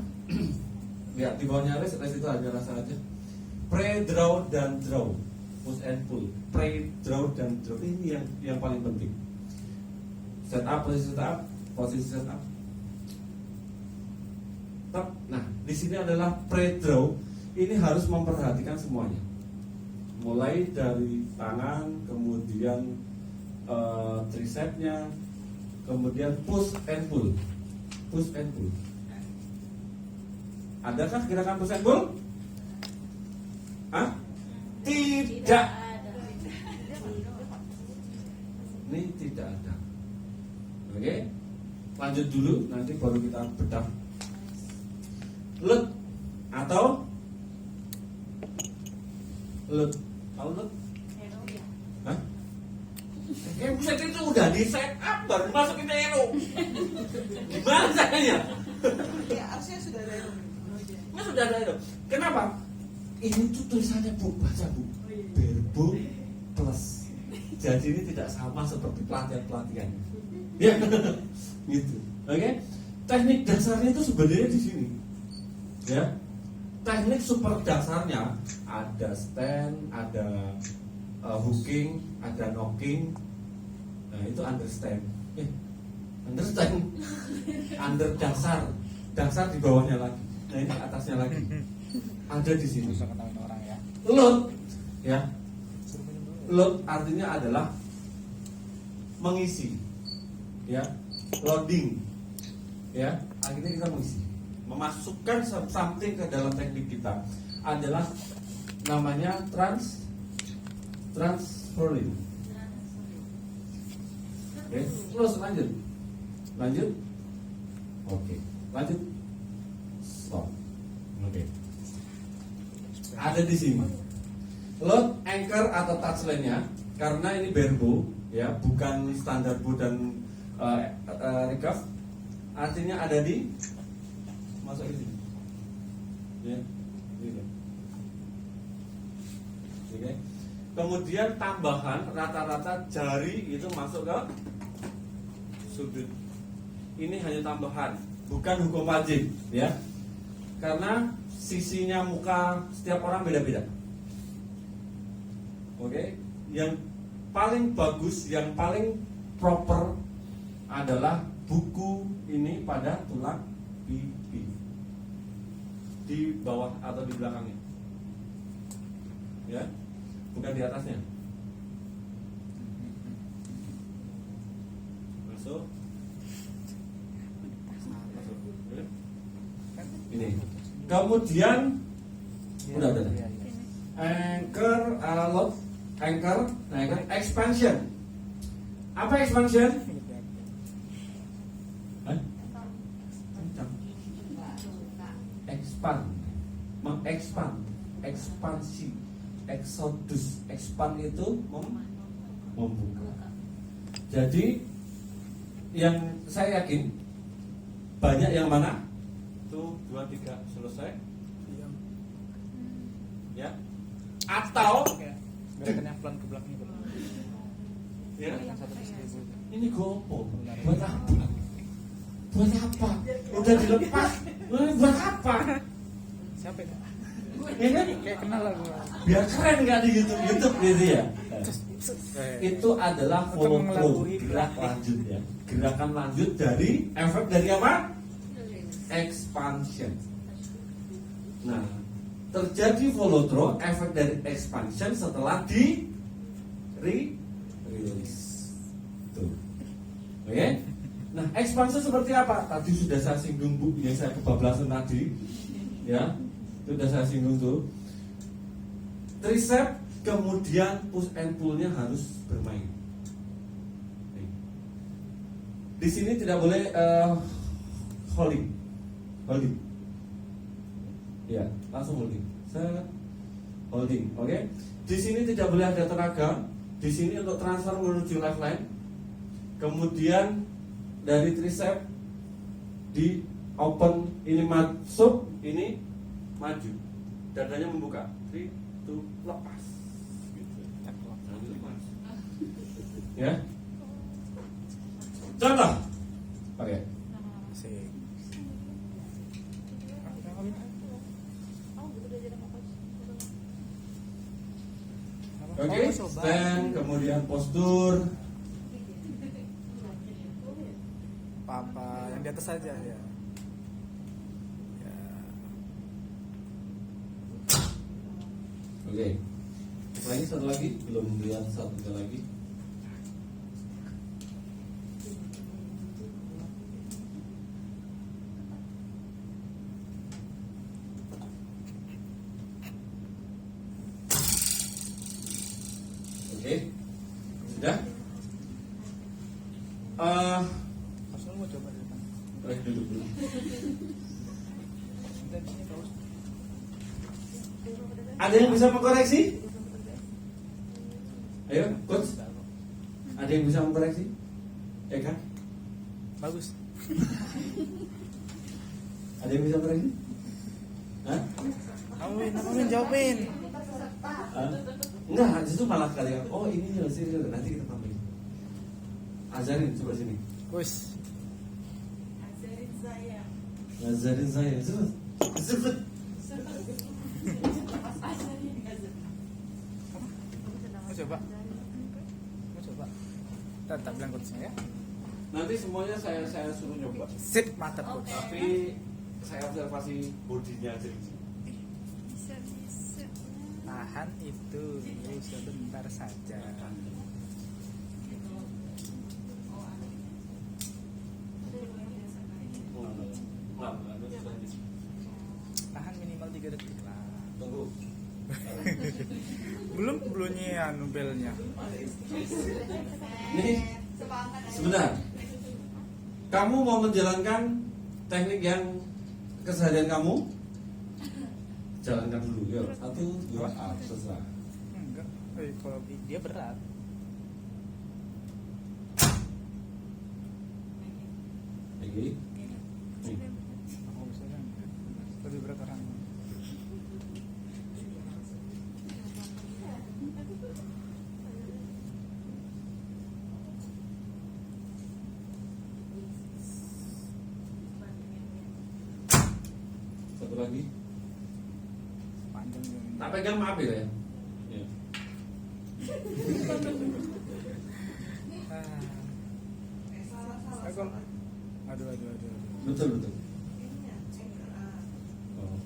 lihat di bawahnya rest itu aja rasa aja. Pre, draw dan draw, push and pull. Pre, draw dan draw ini yang paling penting. Setup, posisi setup, posisi setup. Nah, di sini adalah pre-draw. Ini harus memperhatikan semuanya. Mulai dari tangan, kemudian tricepnya, kemudian push and pull. Push and pull. Adakah gerakan push and pull? Hah? Tidak. Ini tidak ada. Oke? Lanjut dulu, nanti baru kita bedah. Lut atau lut, tahu lut? Hah? Buset itu udah di set up baru masukin elo. Gimana caranya? Ya harusnya sudah ada itu. Mas sudah ada elo. Kenapa? Ini tuh tulisannya bu, baca bu. Verbo plus. Jadi ini tidak sama seperti pelatihan-pelatihan. Ya, gitu. Oke? Teknik dasarnya itu sebenarnya di sini. Ya, teknik super dasarnya ada stand, ada hooking, ada knocking. Nah itu understand. Understand, under dasar di bawahnya lagi. Nah ini atasnya lagi. Ada di sini. Bisa ketahuin orang ya. Load, ya. Suruh minum dulu. Load artinya adalah mengisi, ya. Loading, ya. Akhirnya kita mengisi. Memasukkan something ke dalam teknik kita adalah namanya transferring. Oke, terus lanjut. Oke, lanjut. Stop. Oke. Ada di sini. Load, anchor atau touchline-nya karena ini verbo, ya, bukan standar bow dan recurve. Artinya ada di masuk di sini. Ya. Gitu. Oke. Kemudian tambahan rata-rata jari itu masuk ke sudut. Ini hanya tambahan, bukan hukum wajib, ya. Karena sisinya muka setiap orang beda-beda. Oke. Yang paling bagus, yang paling proper adalah buku ini pada tulang pipi. Di bawah atau di belakangnya, ya, bukan di atasnya. Masuk. Ini. Kemudian udah. Iya, iya. Anchor, load, anchor, expansion. Apa expansion? Hah? Expand, mengexpand, ekspansi, exodus. Expand itu membuka. Jadi yang saya yakin banyak yang mana? Tuh 2, 3 selesai. Ya. Atau Gerakan yang pelan ke belakang itu. ya, Yang satu ke seribu. ini gopo. Buat apa? Buat apa? Udah dilepas. Ini buat apa? Siapa itu? Ya kan? Kayak kenal lah gua. Biar keren nggak di YouTube gitu ya. Itu adalah follow Untuk through, mengelabui gerak lanjut ya. Gerakan lanjut dari efek dari apa? Expansion. Nah, terjadi follow through efek dari expansion setelah di release. Tuh. Oke? Nah, expansion seperti apa? Tadi sudah saya singgung Bu, yang saya kebablasan tadi. Ya. Sudah saya singgung tuh. Tricep kemudian push and pull-nya harus bermain. Nih. Di sini tidak boleh holding. Ya, langsung holding. Set. Holding, oke? Di sini tidak boleh ada tenaga. Di sini untuk transfer menuju left line. Kemudian dari tricep di open ini masuk, ini maju. Dadanya membuka. 3, 2, lepas. Gitu. Jangan lepas. Ya. Contoh. Pakai. Asik. Oke, stand, kemudian postur. Apa yang di atas saja ya. Ya. Oke. Lagi satu lagi, belum lihat satu lagi. Oke, sudah. Mas Nur mau coba di depan. Duduk dulu. Kita di sini terus. Ada yang bisa mengkoreksi? Ayo, coach. Ada yang bisa mengkoreksi? Ya kan? Bagus. Ada yang bisa mengkoreksi? Hah? Kamu jawabin. Hah? Enggak, justru malah kalian. Oh ini ya sih, nanti kita tambahin. Ajarin coba sini. Wis. Ajarin saya. Ajarin saya. Sebut. Mau coba? Mau coba? Tak bilang coachnya ya. Nanti semuanya saya suruh nyoba. Sip, mantap coach. Tapi saya observasi bodinya aja. Tahan itu sebentar saja. Tahan minimal 3 detik lah. Tunggu. Belum anu belnya. Nih, sebentar. Kamu mau menjalankan teknik yang keseharian kamu? Jalankan dulu, yuk. 1, 2, selesai. Enggak. Kalau dia berat. Lagi. Nih. Aku bisa kan. Lebih berat orang. Satu lagi. Panjang yang Tak pegang maaf ya. Ya. Salah. Aduh. Betul. Ini ya, Oh.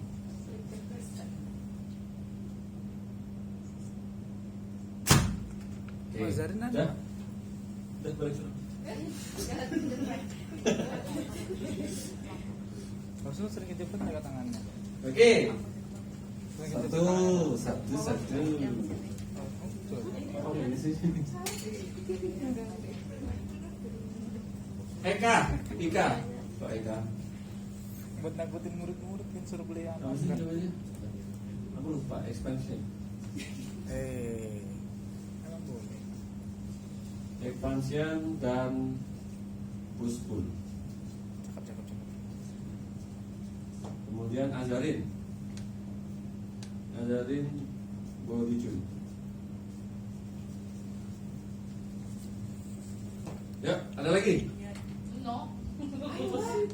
Oke. Mas Zarin ada? Udah? Udah balik sudah. Rasul sering kejepit nggak tangannya? Oke. Sering kejepit Satu. tangannya. Oh, ini sih. Ika. Pak Eka. Buat nakutin murid-murid kan suruh beli Apa apa? sih namanya? Apa? aku lupa expansion. Emang boleh. Expansion dan push pull. Cakep. Kemudian azarin body joint. Ya, ada lagi? No.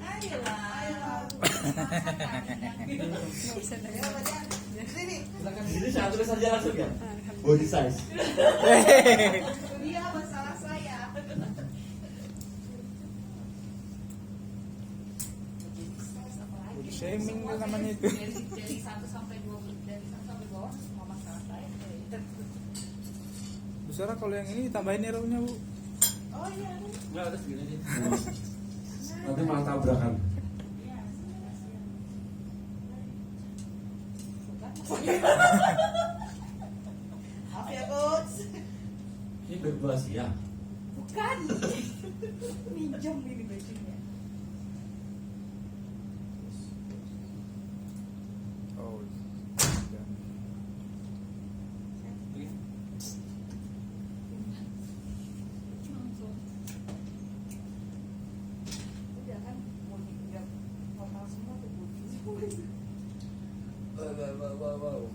Ayolah. Ya, bagian. Sini. Silakan. Ini saya tulis saja langsung ya. Body size. Itu dia masalah saya. Body shaming itu namanya itu. Dari 1 sampai 20, dari 1 sampai bawah semua masalah saya. Bu Sarah, kalau yang ini tambahin arrow-nya, Bu. Oh iya. Enggak, ada segini aja. Nanti malah tabrakan. Maaf ya, Coach. Ini berbahasa ya. Bukan. Minjem ini bajunya. Oh. Langsung. Udah kan body udah total semua tuh body. Wow.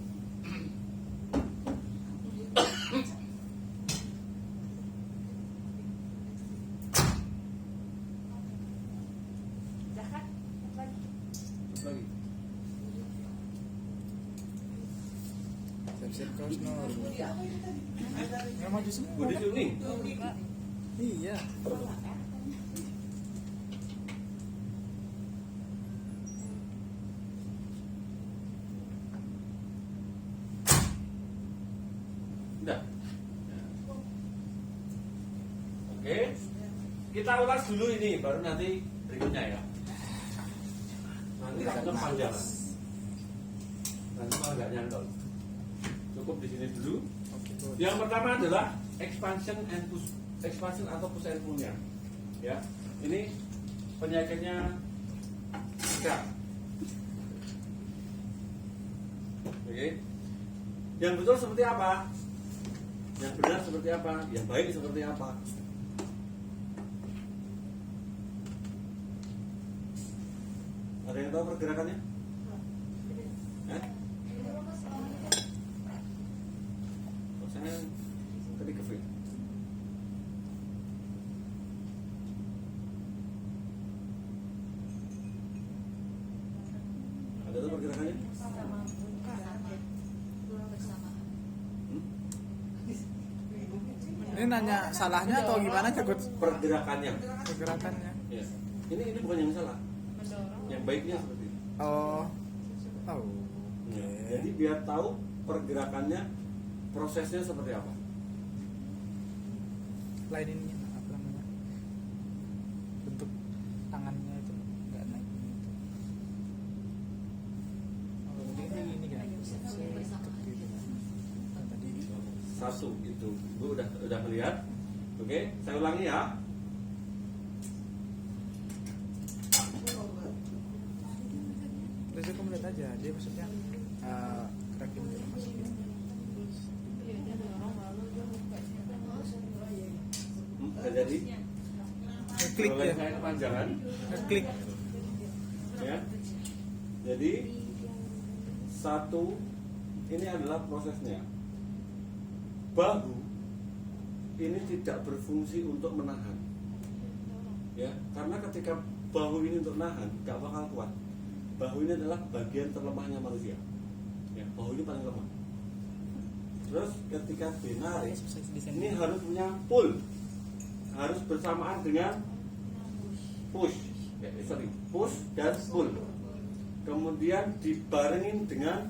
Udah kan? Lagi. Lagi. Siap-siap kaos nol. Budi apa itu tadi? Nggak maju semua. Body tuning. Iya. Udah. Oke. Kita ulas dulu ini, baru nanti berikutnya ya. Nanti kita panjang. Nanti malah nggak nyantol. Cukup di sini dulu. Oke, Bu. Yang pertama adalah expansion atau push and pull-nya. Ya. Ini penyakitnya ikat. Oke. Yang betul seperti apa? Yang benar seperti apa? Yang baik seperti apa? Ada yang tahu pergerakannya? Saya tadi ke fit. Ada tuh pergerakannya? Hmm? Ini nanya salahnya atau gimana, Coach? Pergerakannya. Pergerakannya. Ya. Ini bukan yang salah. Yang baiknya seperti ini. Oh. Oh. Ya, jadi biar tahu pergerakannya, prosesnya seperti apa. Lain ini apa namanya? Bentuk tangannya itu nggak naik ini itu. Oh, ini kan. Seperti itu. Nah, tadi Satu itu, Bu udah melihat. Oke, saya ulangi ya. terus aku melihat aja dia maksudnya gerakin untuk masukin. Udah jadi. Ngeklik Boleh ya. saya kepanjangan. Ngeklik. Ya. Jadi satu, ini adalah prosesnya. Bahu ini tidak berfungsi untuk menahan. Ya, karena ketika bahu ini untuk nahan, gak bakal kuat. Bahu ini adalah bagian terlemahnya manusia. Ya, bahu ini paling lemah. Terus ketika dinarik, ini harus punya pull, harus bersamaan dengan push, push dan pull. Kemudian dibarengin dengan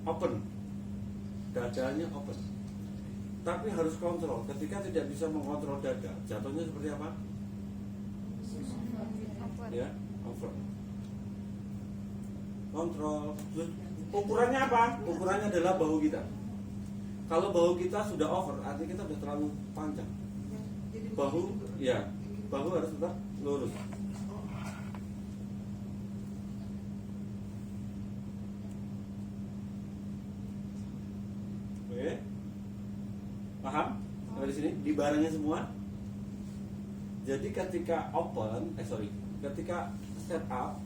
open, dadanya open. Tapi harus kontrol. Ketika tidak bisa mengontrol dada, jatuhnya seperti apa? Ya, over. Kontrol. Terus, ukurannya apa? Ukurannya adalah bahu kita. Kalau bahu kita sudah over, artinya kita sudah terlalu panjang. Bahu, ya, bahu harus tetap lurus. Dibarengin semua. Jadi ketika ketika setup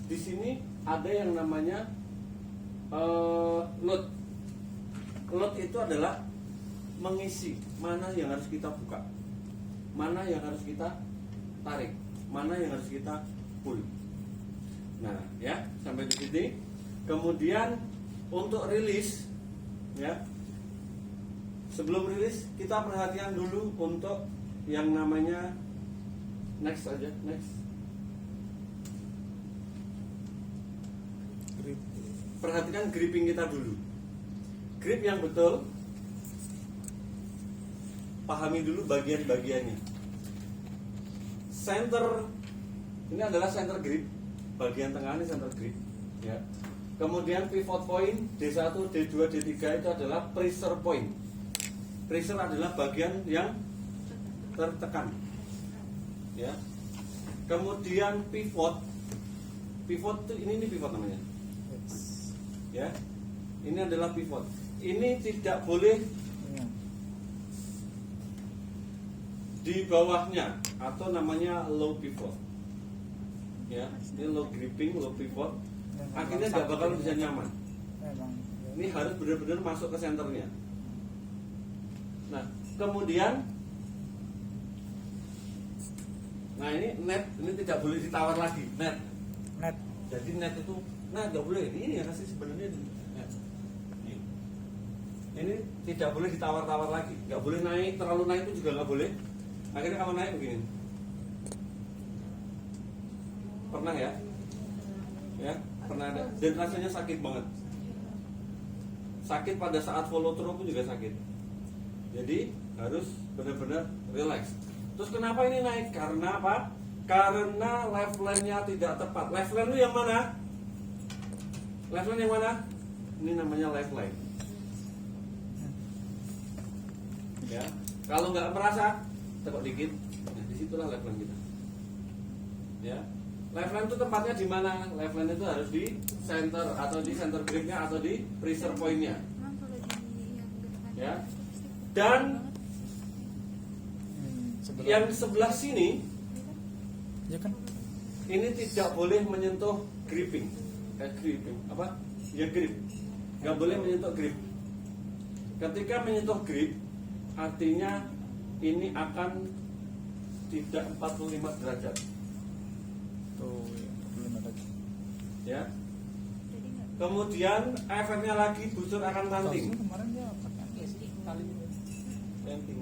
di sini ada yang namanya load. Load itu adalah mengisi mana yang harus kita buka, mana yang harus kita tarik, mana yang harus kita pull. Nah, ya, sampai di sini. Kemudian untuk rilis, ya, sebelum rilis kita perhatikan dulu untuk yang namanya next aja, next. Grip. Perhatikan gripping kita dulu. Grip yang betul. Pahami dulu bagian-bagiannya. Center ini adalah center grip. Bagian tengah ini center grip, ya. Kemudian pivot point D1, D2, D3 itu adalah pressure point. Pressure adalah bagian yang tertekan, ya. Kemudian pivot itu ini pivot namanya, ya. Ini adalah pivot. Ini tidak boleh Iya. di bawahnya atau namanya low pivot, ya. Ini low gripping, low pivot. Akhirnya nggak bakal bisa nyaman. Memang. Ini harus benar-benar masuk ke senternya. Nah, kemudian, nah ini net, ini tidak boleh ditawar lagi, net. Net. Jadi net itu, nah nggak boleh. Ini yang kasih sebenarnya net. Ini tidak boleh ditawar-tawar lagi, nggak boleh naik, terlalu naik itu juga nggak boleh. Akhirnya kalau naik begini. Pernah ya? Ya, pernah ada. Dan rasanya sakit banget. Sakit pada saat follow through pun juga sakit. Jadi harus benar-benar relax. Terus kenapa ini naik? Karena apa? Karena left line-nya tidak tepat. Left line itu yang mana? Left line yang mana? Ini namanya left line. Ya, kalau nggak merasa, tekuk dikit. Nah, disitulah left line kita. Ya. Left line itu tempatnya di mana? Left line itu harus di center atau di center gripnya atau di pressure point-nya. Ya. Dan yang sebelah sini Ya kan? ini tidak boleh menyentuh gripping. Gripping apa? Ya grip. Nggak boleh menyentuh grip. Ketika menyentuh grip, artinya ini akan tidak 45 derajat. Tuh, belum ada. Ya. Kemudian efeknya lagi busur akan ranting. Kemarin dia pakai kali ini. Ranting.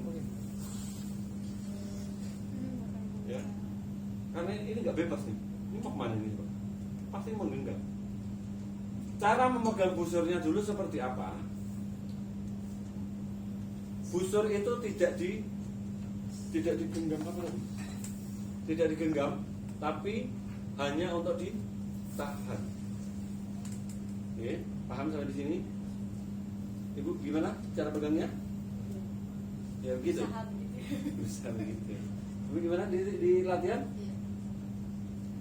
Ya. Karena ini nggak bebas nih. Ini mau kemana nih, Pak? Pasti menggenggam. Cara memegang busurnya dulu seperti apa? Busur itu tidak digenggam apa lagi? Tidak digenggam, tapi hanya untuk ditahan. Oke, paham sampai di sini? Ibu gimana cara pegangnya? Ya begitu. Berusaha begitu. Ibu gimana di latihan?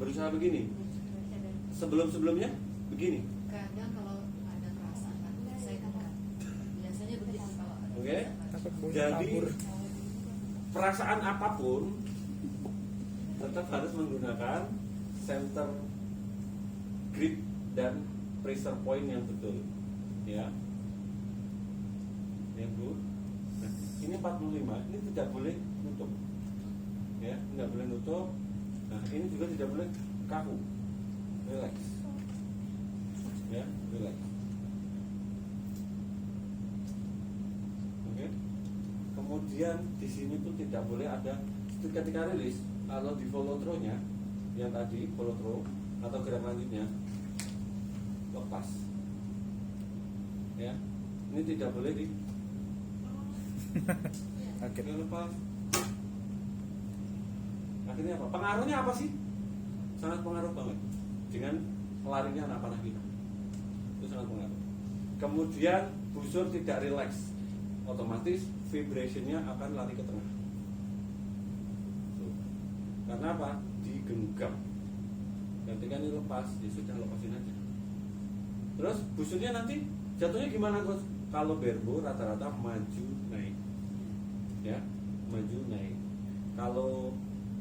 Berusaha begini. Sebelum-sebelumnya begini. Kadang kalau ada perasaan saya kan biasanya begitu kalau ada. Oke. Takut bola Jadi kabur. perasaan apapun tetap harus menggunakan center grip dan pressure point yang betul, ya. Ya Bu. Nah, ini 45, ini tidak boleh nutup, ya, tidak boleh nutup. Nah, ini juga tidak boleh kaku, relax, ya, relax. Oke. Kemudian di sini pun tidak boleh ada ketika rilis. Kalau di follow through-nya yang tadi follow through atau gerak lanjutnya lepas, ya, ini tidak boleh di Oke. lepas. Akhirnya apa? Pengaruhnya apa sih? Sangat pengaruh banget dengan larinya anak panah kita. Itu sangat pengaruh. Kemudian busur tidak relax, otomatis vibrationnya akan lari ke tengah. Tuh. Karena apa? Digenggam. Ketika ini lepas, ya sudah lepasin aja. Terus busurnya nanti jatuhnya gimana, Coach? Kalau barebow rata-rata maju naik, ya. maju naik. Kalau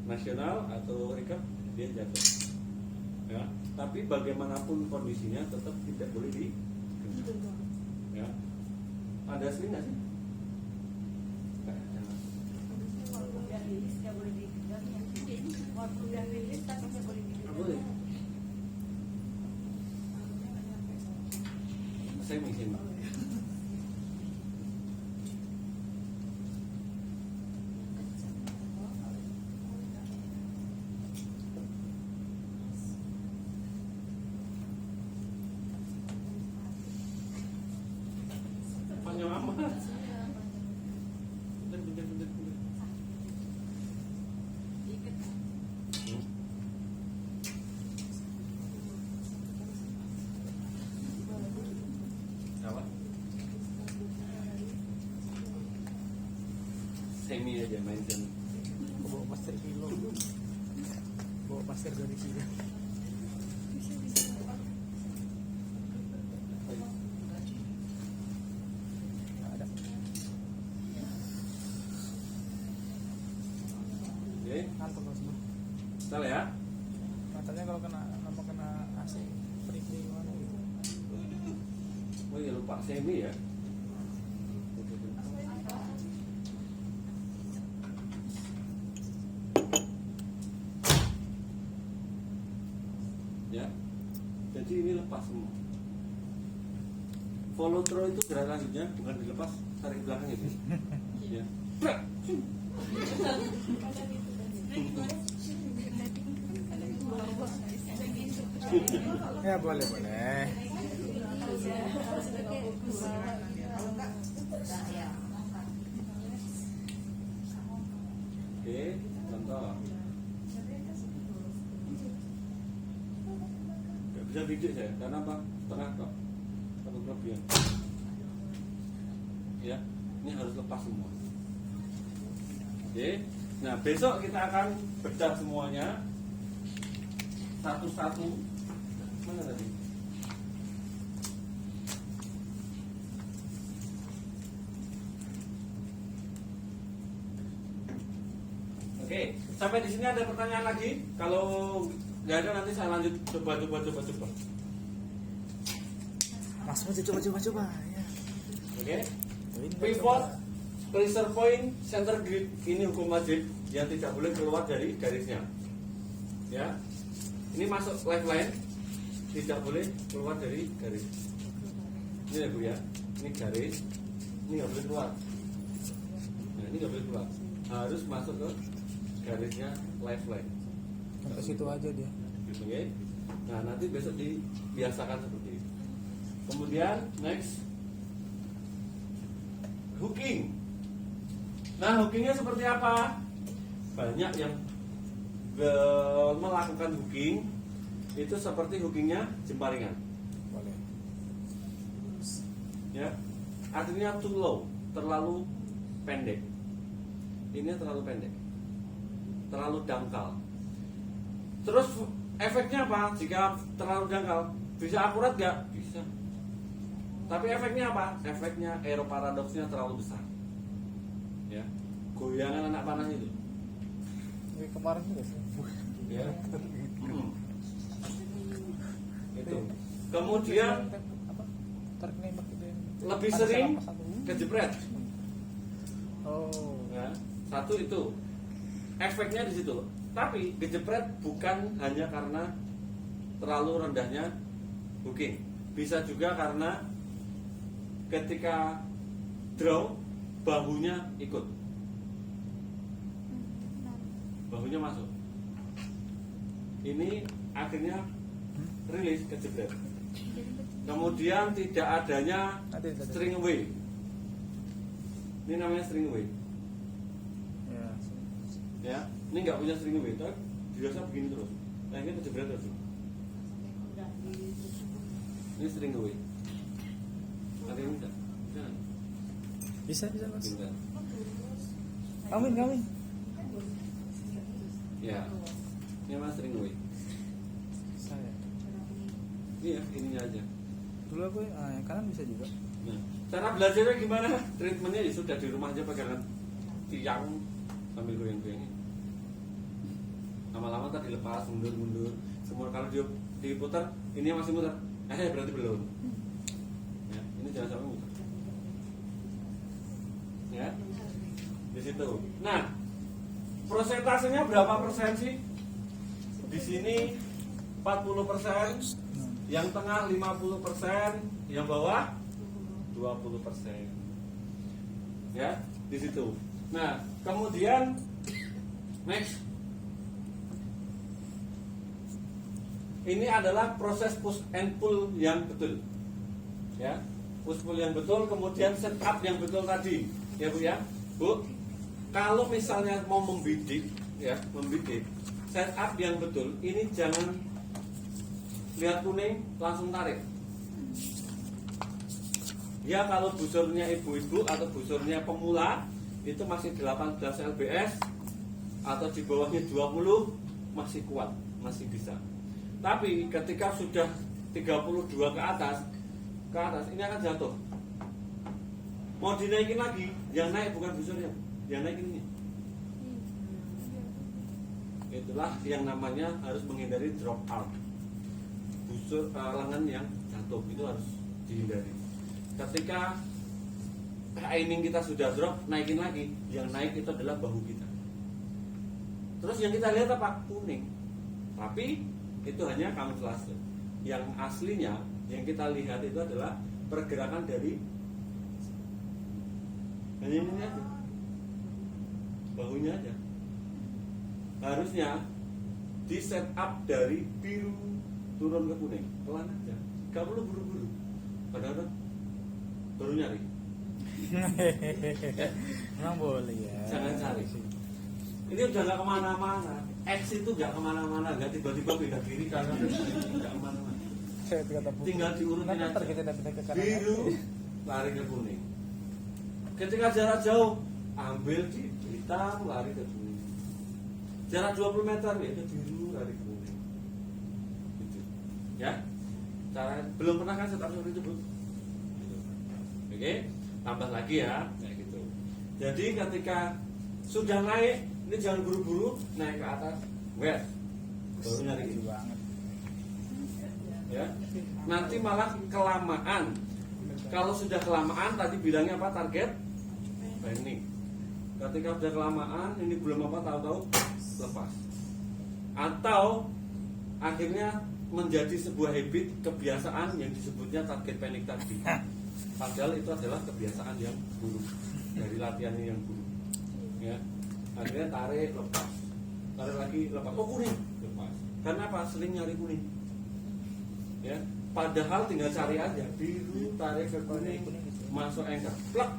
nasional atau recap dia jatuh. Ya, tapi bagaimanapun kondisinya tetap tidak boleh di ya. Ada asli nggak sih? Walaupun udah rilis nggak boleh dipegang ya. Walaupun udah rilis tapi nggak boleh dipegang. Boleh. Saya mungkin. Panjang amat. Bentar. Apa? Semi aja main semi. Bawa pasir kilo. Bawa pasir dari sini. Ada. Oke, Ngantuk mas. salah ya. Katanya kalau kena AC perih di mana gitu. Oh iya lupa semi ya. Ya, jadi ini lepas semua. Follow through itu gerak lanjutnya bukan dilepas, tarik belakang itu. Ya. Ya boleh boleh. Kalau enggak Oke, contoh. Gak bisa video saya, karena apa? Setengah kok. Satu kelebihan. Ya, ini harus lepas semua. Oke, nah besok kita akan bedah semuanya satu-satu. Mana tadi? Oke, sampai di sini ada pertanyaan lagi? Kalau nggak ada nanti saya lanjut coba. Mas mau coba ya. Oke. Pivot, pressure point, center grid ini hukum wajib yang tidak boleh keluar dari garisnya. Ya, ini masuk lifeline tidak boleh keluar dari garis. Ini ya Bu ya, ini garis, ini nggak boleh keluar. Nah, ini nggak boleh keluar, harus masuk ke garisnya lifeline. Ke situ aja dia. Oke. Nah, nanti besok dibiasakan seperti itu. Kemudian next hooking. Nah, hookingnya seperti apa? Banyak yang melakukan hooking itu seperti hookingnya jemparingan. Boleh. Ya, artinya too low, terlalu pendek. Ini terlalu pendek, terlalu dangkal. Terus efeknya apa? Jika terlalu dangkal, bisa akurat nggak? Bisa. Tapi efeknya apa? Efeknya aeroparadoksnya terlalu besar. Ya, goyangan anak panah itu. Ini kemarin juga sih. Ya. Itu. Kemudian apa? Tarik nembak itu yang lebih ada sering salah satu. kejepret. Oh. Ya, satu itu efeknya di situ. Tapi kejepret bukan hanya karena terlalu rendahnya hooking, bisa juga karena ketika draw bahunya ikut, bahunya masuk. Ini akhirnya rilis kejepret. Kemudian tidak adanya Ada. string away. Ini namanya string away. Ya. Ya, ini nggak punya string away, tapi biasa begini terus. Nah, ini kejepret terus. Ini string away. Ada yang enggak? Bisa mas. Bentar. Kawin. Ya, ini mas string away. Saya. Iya, ininya aja. Dulu aku yang kanan bisa juga. Nah, cara belajarnya gimana? Treatmentnya ya sudah di rumah aja pegangan tiang sambil goyang-goyangin. Lama-lama tadi dilepas, mundur. Semua kalau dia diputar, ini masih muter. Berarti belum. Ya, ini jangan sampai muter. Ya, di situ. Nah, prosentasenya berapa persen sih? Di sini 40%, yang tengah 50%, yang bawah 20%. Ya, di situ. Nah, kemudian next. Ini adalah proses push and pull yang betul. Ya, push pull yang betul, kemudian setup yang betul tadi. Ya Bu ya. Bu, kalau misalnya mau membidik, ya, membidik, setup yang betul, ini jangan lihat kuning langsung tarik. Ya, kalau busurnya ibu-ibu atau busurnya pemula itu masih 18 lbs atau di bawahnya 20 masih kuat, masih bisa. Tapi ketika sudah 32 ke atas ini akan jatuh. Mau dinaikin lagi, yang naik bukan busurnya, yang naikin ini. Itulah yang namanya harus menghindari drop out. Busur lengan yang jatuh itu harus dihindari. Ketika aiming kita sudah drop, naikin lagi, yang naik itu adalah bahu kita. Terus yang kita lihat apa? Kuning. Tapi itu hanya kamuflase. Yang aslinya yang kita lihat itu adalah pergerakan dari hanya ini aja, bahunya aja. Harusnya di set up dari biru turun ke kuning, pelan aja, gak perlu buru-buru. Padahal baru nyari. Emang boleh ya. Jangan cari. Ini udah gak kemana-mana. X itu gak kemana-mana, gak tiba-tiba beda kiri kanan, gak kemana-mana. Tinggal diurutin aja. Biru, lari ke kuning. Ketika jarak jauh, ambil di hitam, lari ke kuning. Jarak 20 meter, ya ke biru, lari ke kuning. Gitu. Ya, cara belum pernah kan setup seperti itu, Bu? Gitu. Oke, tambah lagi ya, kayak gitu. Jadi ketika sudah naik, ini jangan buru-buru naik ke atas, baru nyari ini banget. Ya, nanti malah kelamaan. Kalau sudah kelamaan, tadi bilangnya apa target? Panic. Ketika sudah kelamaan, ini belum apa tahu-tahu lepas. Atau akhirnya menjadi sebuah habit, kebiasaan yang disebutnya target panic tadi. Padahal itu adalah kebiasaan yang buruk dari latihan yang buruk. Ya. Akhirnya tarik lepas, tarik lagi lepas, oh kuning lepas. Karena apa? Sering nyari kuning. Ya, padahal tinggal cari aja biru, tarik ke kuning, masuk anchor, plak,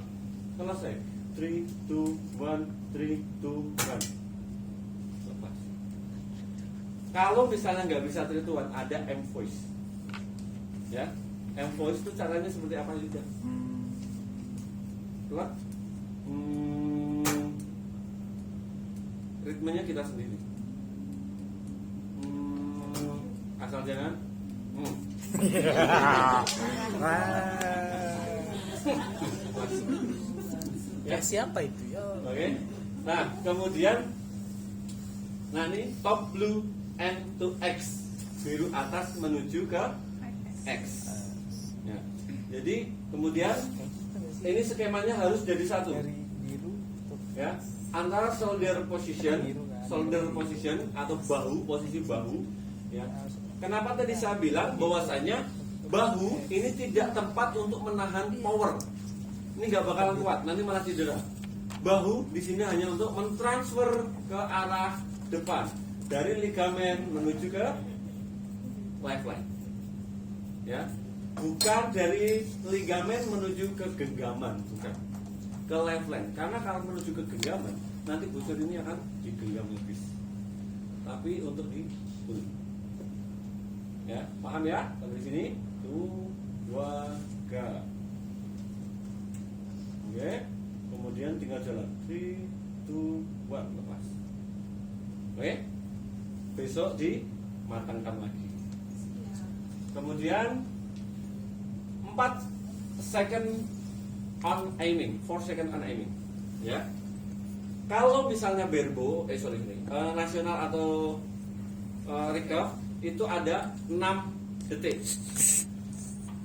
selesai. 3, 2, 1, 3, 2, 1, lepas. Kalau misalnya nggak bisa 3, 2, 1, ada M voice. Ya, M voice itu caranya seperti apa juga? Plak. Ritmenya kita sendiri. Asal jangan Ya siapa itu ya? Oke. Nah, kemudian ini top blue and to X. Biru atas menuju ke X. Ya. Jadi kemudian ini skemanya harus jadi satu. Dari biru Ya, antara shoulder position atau bahu, posisi bahu. Ya. Kenapa tadi saya bilang bahwasanya bahu ini tidak tempat untuk menahan power. Ini nggak bakalan kuat, nanti malah cedera. Bahu di sini hanya untuk mentransfer ke arah depan dari ligamen menuju ke lifeline. Ya, bukan dari ligamen menuju ke genggaman, bukan. Ke lifeline. Karena kalau menuju ke genggaman, nanti busur ini akan digenggam lebih. Tapi untuk di pull. Ya, paham ya? Sampai sini. 2, 3. Oke, kemudian tinggal jalan 3, 2, 1, lepas. Oke, besok dimatangkan lagi. Kemudian 4 second on aiming, 4 second on aiming. Ya, Kalau misalnya nasional atau recurve itu ada 6 detik.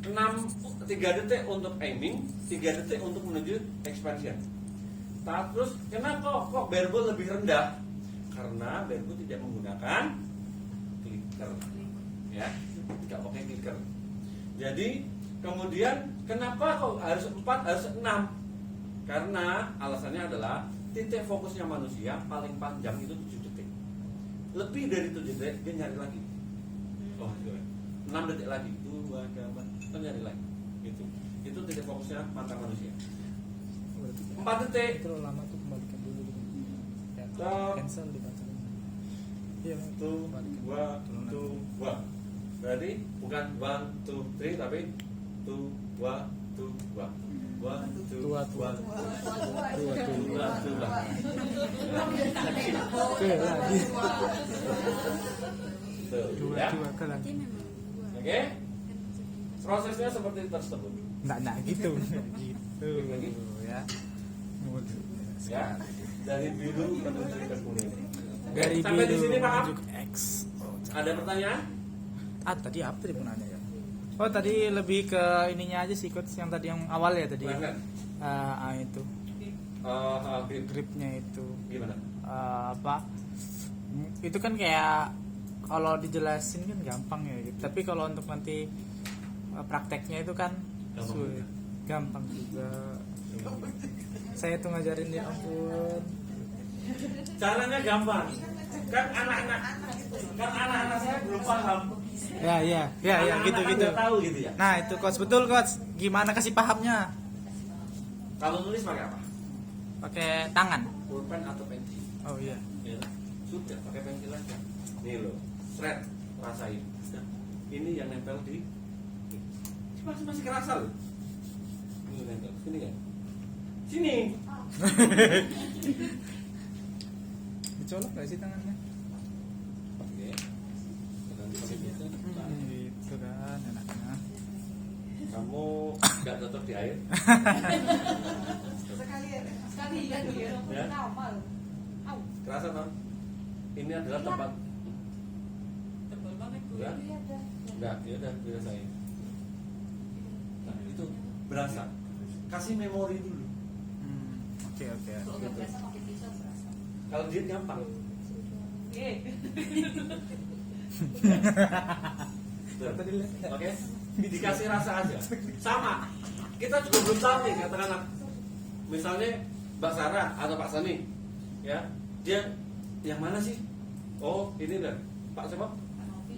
3 detik untuk aiming, 3 detik untuk menuju expansion. Terus kenapa kok barebow lebih rendah? Karena barebow tidak menggunakan clicker, ya, tidak pakai clicker. Jadi kemudian kenapa kok harus 4 harus 6? Karena alasannya adalah titik fokusnya manusia paling panjang itu 7 detik. Lebih dari 7 detik dia nyari lagi. Oh, 6 detik lagi. 2, 3, 4, nyari lagi. Gitu. Itu titik fokusnya mata manusia. 4 detik. Terlalu lama tuh kembalikan dulu gitu. Ya, Stop. cancel dibaca. Iya, Tuh, kembalikan. 2, 2, 1. Berarti bukan 1, 2, 3 tapi 2, 1, 2, 1. 1, 2, 1, 2, 2. Oke, lagi. Tuh, Dua ya. ke lagi. Berarti memang dua. Oke. Prosesnya seperti tersebut. Nggak gitu. Gitu ya. Ya. Dari biru menuju ke kuning. Dari Sampai di biru sini paham? menuju ke X. Oh, Ada pertanyaan? tadi apa tadi penanya ya? Oh, tadi lebih ke ininya aja sih, coach, yang tadi yang awal ya tadi. Bukan. Itu Grip. gripnya itu. Gimana? Apa? Itu kan kayak kalau dijelasin kan gampang ya gitu. Tapi kalau untuk nanti prakteknya itu kan Gampang sulit. Gampang juga. Saya tuh ngajarin dia, ampun. Caranya gampang. Kan anak-anak saya belum paham. Ya Anak-anak gitu kan gitu. nggak tahu gitu ya. Nah, itu coach, betul coach. Gimana kasih pahamnya? Kalau nulis pakai apa? Pakai tangan. Pulpen atau pensil? Oh iya. Ya. Sudah pakai pensil aja. Nih loh, shred, rasain. Nah, ini yang nempel di masih kerasa loh. Ini nempel, sini kan? Sini. Dicolok nggak sih tangannya? Oke. Nanti pakai biasa. Gitu kan enaknya. Kamu nggak cocok di air? Sekali ya dia. Ya. Normal. Au. Kerasa kan? Ini adalah tempat. Tebal banget tuh. Enggak? Enggak, ya udah dirasain. Nah, itu berasa. Kasih memori dulu. Oke. Kalau nggak berasa pakai pisau berasa. Kalau diet gampang. Tuh. Tadi lihat nggak? Oke, dikasih rasa aja. Sama. Kita juga belum tahu nih katakanlah. Misalnya Mbak Sarah atau Pak Sani, ya, dia yang mana sih? Oh, ini dan Pak siapa?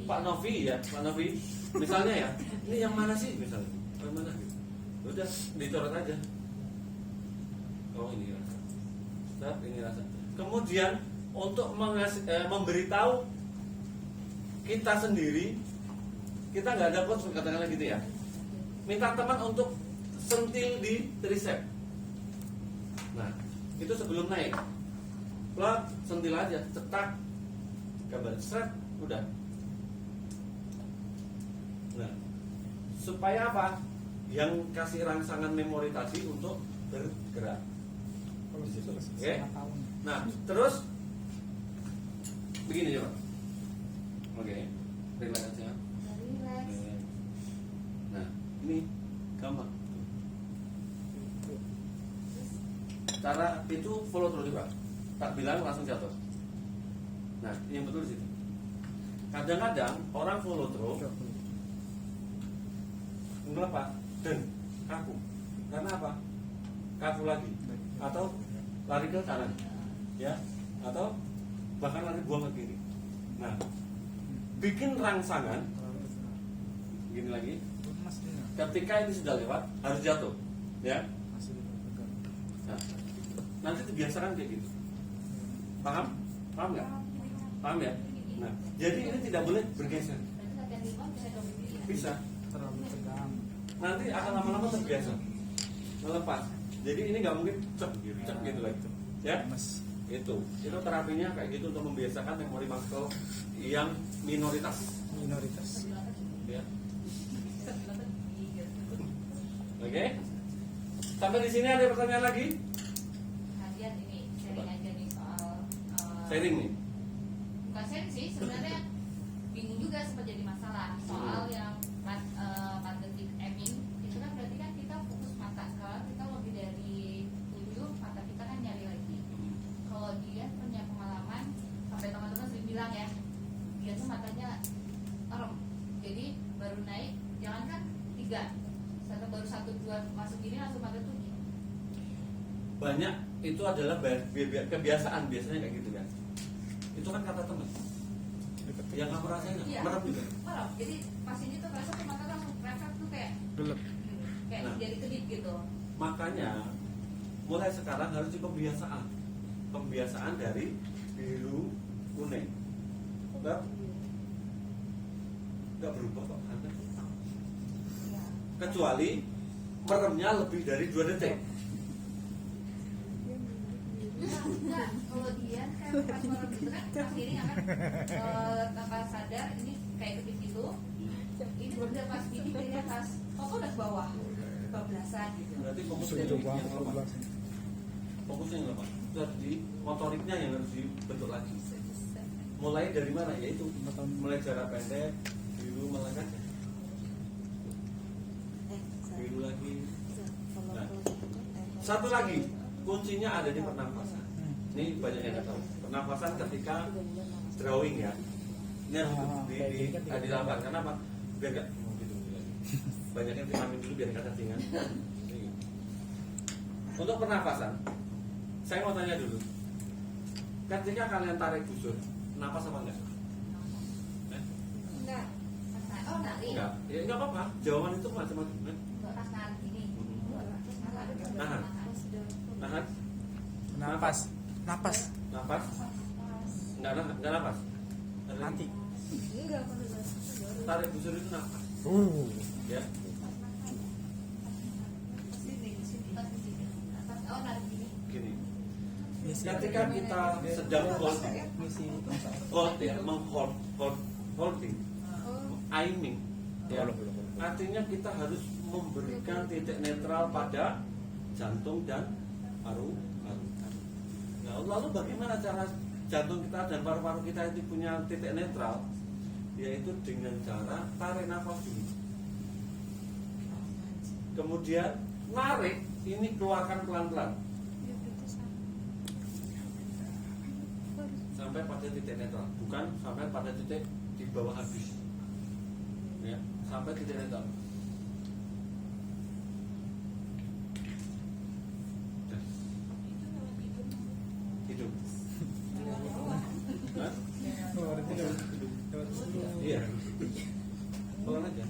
Pak Novi ya, Pak Novi. Misalnya ya, ini yang mana sih misalnya? Yang mana gitu? Udah dicoret aja. Oh ini rasa. Stop, ini rasa. Kemudian untuk memberitahu kita sendiri, kita nggak ada coach katakanlah gitu ya. Minta teman untuk sentil di tricep. Nah, itu sebelum naik. Plak, sentil aja, cetak, gambar seret, udah. Nah, supaya apa? Yang kasih rangsangan memori tadi untuk bergerak. Oke? Nah, terus begini ya, Pak. Oke, relax aja. Nah, ini gampang. Cara itu follow through juga. Tak bilang langsung jatuh. Nah, ini yang betul di situ. Kadang-kadang orang follow through mengapa? Dan kaku. Karena apa? Kaku lagi. Atau lari ke kanan, ya, atau bahkan lari buang ke kiri. Nah, bikin rangsangan. Gini lagi. Ketika ini sudah lewat, harus jatuh, ya. Nah, nanti terbiasakan kayak gitu. Paham? Paham nggak? Paham ya? Nah, jadi ini tidak boleh bergeser. Bisa. Terlalu tegang. Nanti akan lama-lama terbiasa melepas. Jadi ini nggak mungkin cek gitu lagi, ya? Mas. Itu terapinya kayak gitu untuk membiasakan memori muscle yang minoritas, ya. Oke? Sampai di sini ada pertanyaan lagi? Kalian ini sharing aja nih sharing nih. Bukan sharing sih, sebenarnya bingung juga sempat jadi masalah soal yang magnetic aiming itu kan berarti kan kita fokus mata, kalau kita lebih dari 7 mata kita kan nyari lagi. Kalau dia punya pengalaman sampai teman-teman sering bilang ya, dia tuh matanya merem, jadi baru naik jangankan 3 atau baru 1-2 masuk gini langsung mata tuh gini. Banyak itu adalah kebiasaan biasanya kayak gitu kan. Itu kan kata teman. Yang kamu rasain nggak? Iya. Merem juga. Merem, jadi pas ini tuh kerasa tuh mata langsung refleks tuh kayak gelap. kayak Nah. jadi kedip gitu. Makanya mulai sekarang harus di pembiasaan. Pembiasaan dari biru kuning. Enggak berubah kok. Kecuali meremnya lebih dari 2 detik. Enggak, kalau dia kan pas merem gitu kan pas ini kan tanpa sadar ini kayak kedip gitu. Ini udah pas gini dia pas udah ke bawah bablasan gitu. Berarti fokusnya yang lemah. Fokusnya yang lemah. Jadi motoriknya yang harus dibentuk lagi. Mulai dari mana? Yaitu mulai jarak pendek, biru melengkung. Biru lagi. Nah, satu lagi kuncinya ada di pernapasan. Ini banyak yang nggak tahu. Pernapasan ketika drawing ya. Ini harus dilambat. Kenapa? Biar nggak gitu. Banyak yang vitamin dulu biar nggak ketinggalan. Untuk pernapasan, saya mau tanya dulu. Ketika kalian tarik busur, napas apa enggak? Enggak. Oh, narik. Enggak. Ya enggak apa-apa. Jawaban itu macam-macam. Enggak pas narik gini. Terus narik. Nahan. Nahan. Napas. Napas. Napas. Enggak napas. Mati. Tarik busur itu napas. Ya. Pas di sini. Oh, narik gini. Gini. Misi. Ketika kita sedang holding, Misi. holding, aiming, ya. Artinya kita harus memberikan titik netral pada jantung dan paru-paru. Nah, lalu bagaimana cara jantung kita dan paru-paru kita itu punya titik netral? Yaitu dengan cara tarik nafas dulu. Kemudian narik, ini keluarkan pelan-pelan sampai pada titik netral, bukan sampai pada titik di bawah habis. Ya, sampai titik netral. Hidup. Hah? Iya. Pelan aja.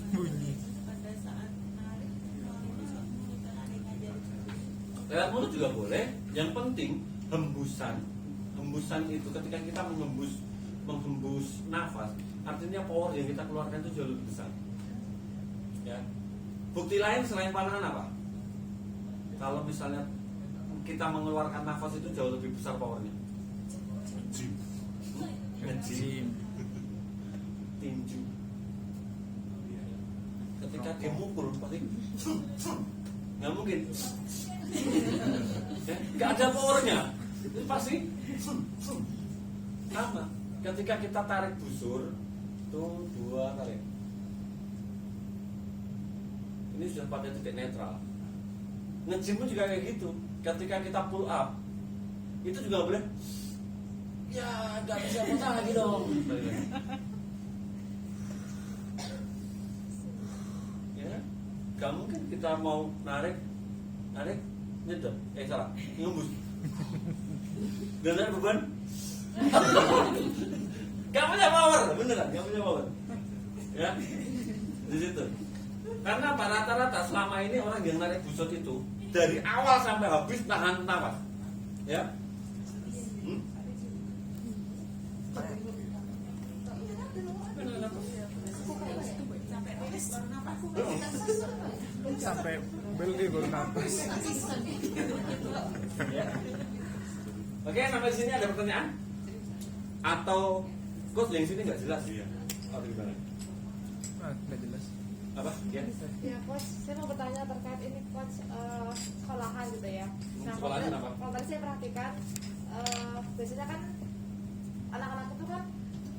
Bunyi. Lewat mulut juga boleh. Yang penting hembusan itu ketika kita menghembus nafas, artinya power yang kita keluarkan itu jauh lebih besar. Ya. Bukti lain selain pandangan apa? Kalau misalnya kita mengeluarkan nafas itu jauh lebih besar powernya. Nge-gym. Tinju. Ketika dia mukul pasti nggak mungkin. Ya, nggak ada powernya. Itu pasti sama. Ketika kita tarik busur tuh 2 kali. Ini sudah pada titik netral. Nge-gym pun juga kayak gitu. Ketika kita pull up, itu juga boleh. Ya, nggak bisa putar lagi dong. Ya, nggak mungkin kita mau narik, nyedot. Salah, ngembus. Dan narik beban. Gak punya power, beneran, gak punya power. Ya, di situ. Karena rata-rata selama ini orang yang narik busur itu dari awal sampai habis tahan nafas, ya. Sampai beli baru napas. Ya. Oke, sampai sini ada pertanyaan? Atau coach yang sini nggak jelas ya? Atau gimana? Nggak jelas. Apa? Ya. Ya coach, saya mau bertanya terkait ini coach sekolahan gitu ya. Nah, Sekolahan kalau apa? kalau tadi saya perhatikan biasanya kan anak-anak itu kan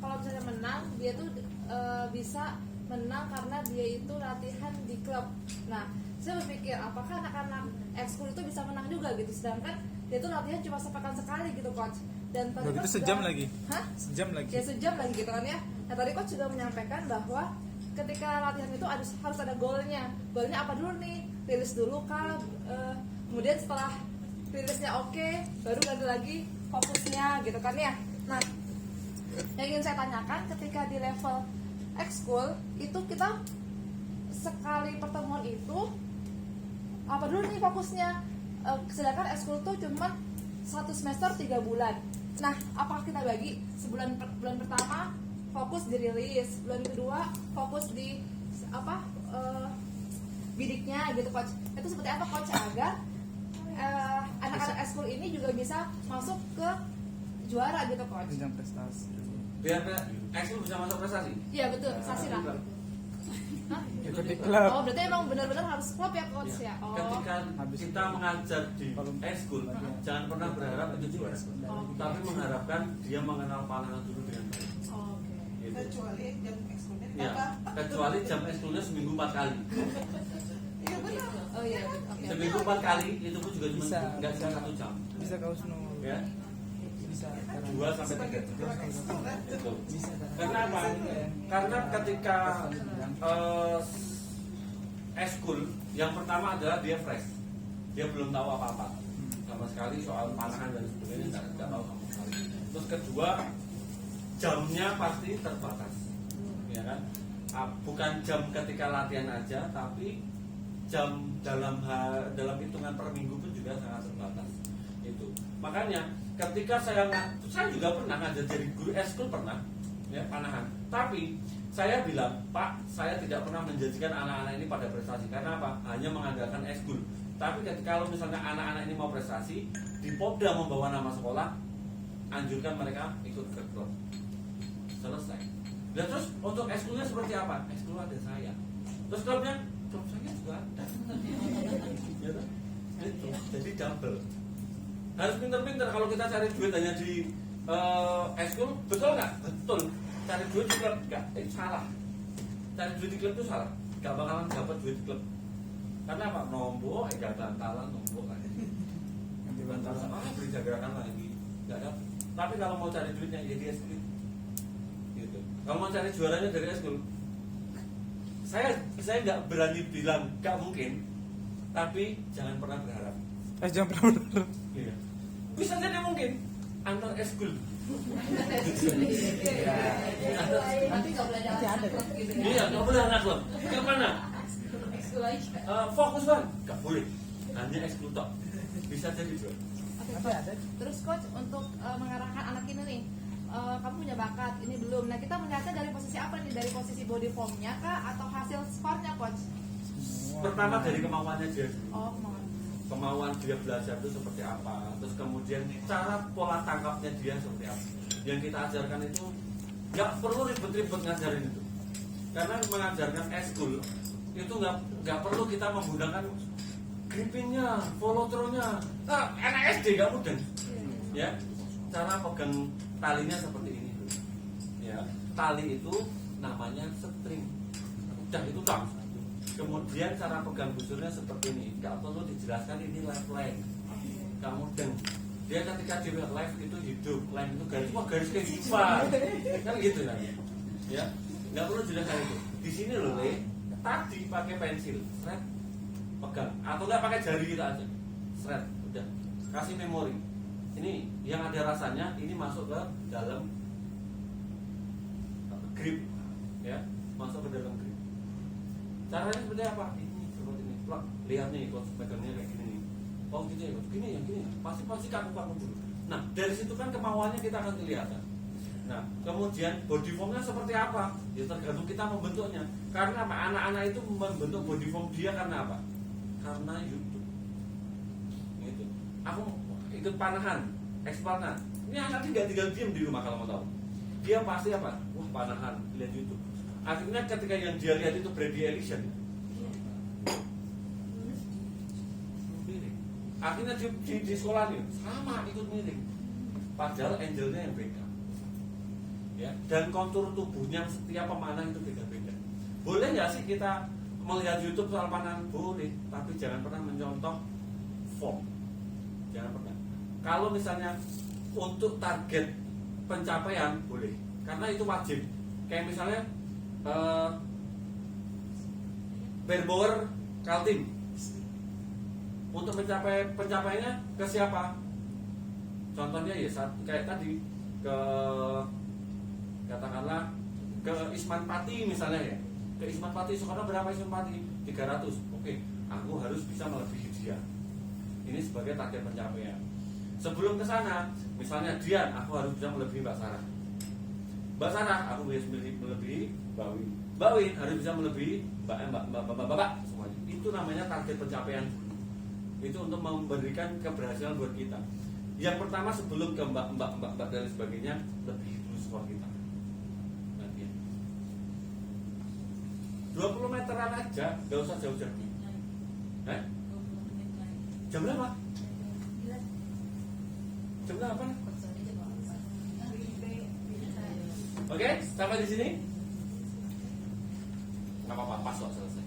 kalau misalnya menang dia tuh bisa menang karena dia itu latihan di klub. Nah, saya berpikir apakah anak-anak ekskul itu bisa menang juga gitu, sedangkan dia tuh latihan cuma sepekan sekali gitu coach. Dan tadi Udah gitu coach sejam juga- lagi. Hah? Sejam lagi. Ya sejam lagi gitu kan ya. Nah tadi coach juga menyampaikan bahwa ketika latihan itu harus ada goalnya. Goalnya apa dulu nih? Rilis dulu kah? Kemudian setelah rilisnya oke, baru ganti lagi fokusnya gitu kan ya. Nah, yang ingin saya tanyakan ketika di level ekskul itu kita sekali pertemuan itu apa dulu nih fokusnya? Sedangkan ekskul tuh cuma 1 semester 3 bulan. Nah, apakah kita bagi bulan pertama fokus di rilis, bulan kedua fokus di bidiknya gitu coach. Itu seperti apa coach agar anak-anak ekskul ini juga bisa masuk ke juara gitu coach? Jenjang prestasi. Biar ekskul bisa masuk prestasi. Iya betul, prestasi lah. Hah? Ikut di klub. Oh berarti emang benar-benar harus klub ya coach ya? Oh. Ketika Habis kita itu. mengajar di ekskul, jangan pernah berharap itu juara. Tapi mengharapkan dia mengenal panahan dulu dengan baik. Oh, oke. Gitu. Kecuali jam ekskulnya Ya, apa? kecuali jam ekskulnya seminggu 4 kali. Iya benar. Oh iya, oke. Seminggu 4 kali itu pun juga cuma Bisa. nggak cuma 1 jam. Bisa kau snow. Ya, Bisa. 2 sampai 3 jam. Ketua ekskul kan. Betul. Bisa. Karena apa? Karena ketika ekskul yang pertama adalah dia fresh, dia belum tahu apa-apa sama sekali soal panahan dan sebagainya, nggak tahu sama sekali. Terus kedua, jamnya pasti terbatas, ya kan? Bukan jam ketika latihan aja, tapi jam dalam hitungan per minggu pun juga sangat terbatas. Itu makanya ketika saya juga pernah ngajar jadi guru ekskul, pernah ya panahan, tapi saya bilang, Pak, saya tidak pernah menjanjikan anak-anak ini pada prestasi. Karena apa? Hanya mengandalkan ekskul. Tapi ketika kalau misalnya anak-anak ini mau prestasi, di Popda membawa nama sekolah, anjurkan mereka ikut ke klub. Selesai. Dan terus untuk ekskulnya seperti apa? Ekskul ada saya. Terus klubnya, klub saya juga ada. Ya, kan? Itu. Jadi double. Harus pinter-pinter kalau kita cari duit hanya di ekskul, betul nggak? Betul. Cari duit di klub enggak, salah. Cari duit di klub itu salah. Gak bakalan dapat duit di klub. Karena apa? Nombok, gak bantalan, nombok lagi. Nanti Bantalan bantalan. beri jagaran lagi. Gak dapat. Tapi kalau mau cari duitnya ya di ekskul. Gitu. Kalau mau cari juaranya dari ekskul, saya nggak berani bilang gak mungkin. Tapi jangan pernah berharap. Jangan pernah. Iya. Bisa jadi mungkin antar ekskul. Nanti nggak boleh jalan klub gitu ya. Iya, nggak boleh anak klub. Ke mana? Ekskul aja. Fokus bang, nggak boleh. Hanya ekskul tok. Bisa jadi juara. Oke, coach. Terus coach untuk mengarahkan anak ini nih, kamu punya bakat, ini belum. Nah kita melihatnya dari posisi apa nih? Dari posisi body formnya kah atau hasil skornya coach? Pertama dari kemauannya dia dulu. Oh kemauan. Kemauan dia belajar itu seperti apa. Terus kemudian cara pola tangkapnya dia seperti apa. Yang kita ajarkan itu nggak perlu ribet-ribet ngajarin itu. Karena mengajarkan ekskul itu nggak perlu kita menggunakan grippingnya, follow through-nya. Nah, anak SD nggak mudah. Ya, cara pegang talinya seperti ini dulu. Ya, tali itu namanya string. Udah itu tak. Kemudian cara pegang busurnya seperti ini. Nggak perlu dijelaskan ini left leg. Nggak mudah. Dia ketika di left itu hidup, leg itu garis, wah garis kehidupan. Kan gitu kan. Ya, nggak perlu jelaskan itu. Di sini loh, Le, tadi pakai pensil, shred, pegang, atau nggak pakai jari kita aja, shred, udah, kasih memori. Ini yang ada rasanya, ini masuk ke dalam grip, ya, masuk ke dalam grip. Caranya seperti apa? Ini seperti ini, plak, lihat nih, kok pegangnya kayak gini nih. Oh gitu ya, gini yang gini, pasti kaku-kaku dulu. Nah dari situ kan kemauannya kita akan kelihatan. Nah, kemudian body formnya seperti apa? Ya tergantung kita membentuknya. Karena apa? Anak-anak itu membentuk body form dia karena apa? Karena YouTube. Gitu. Aku ikut panahan, ekspanan. Ini anak tinggal diem di rumah kalau mau tahu. Dia pasti apa? Wah panahan, lihat YouTube. Akhirnya ketika yang dia lihat itu Brady Ellison, miring. Akhirnya di sekolah nih sama ikut miring. Padahal angelnya yang beda. Ya, dan kontur tubuhnya setiap pemanah itu beda-beda. Boleh nggak sih kita melihat YouTube soal panah? Boleh, tapi jangan pernah mencontoh form. Jangan pernah. Kalau misalnya untuk target pencapaian boleh, karena itu wajib. Kayak misalnya Berboer Kaltim, untuk mencapai pencapaiannya ke siapa? Contohnya ya kayak tadi ke katakanlah ke Isman Pati misalnya ya. Ke Isman Pati, Soekarno berapa Isman Pati? 300. Oke, aku harus bisa melebihi dia. Ini sebagai target pencapaian. Sebelum ke sana, misalnya Dian, aku harus bisa melebihi Mbak Sarah. Mbak Sarah, aku bisa melebihi Mbak Win. Mbak Win harus bisa melebihi Bapak semuanya. Itu namanya target pencapaian. Itu untuk memberikan keberhasilan buat kita. Yang pertama sebelum ke Mbak dan sebagainya, lebih dulu skor kita. Nanti 20 meteran aja, gak usah jauh-jauh. Jam berapa? Jam 8. Oke, sampai di sini. Nggak apa-apa, pas kok selesai.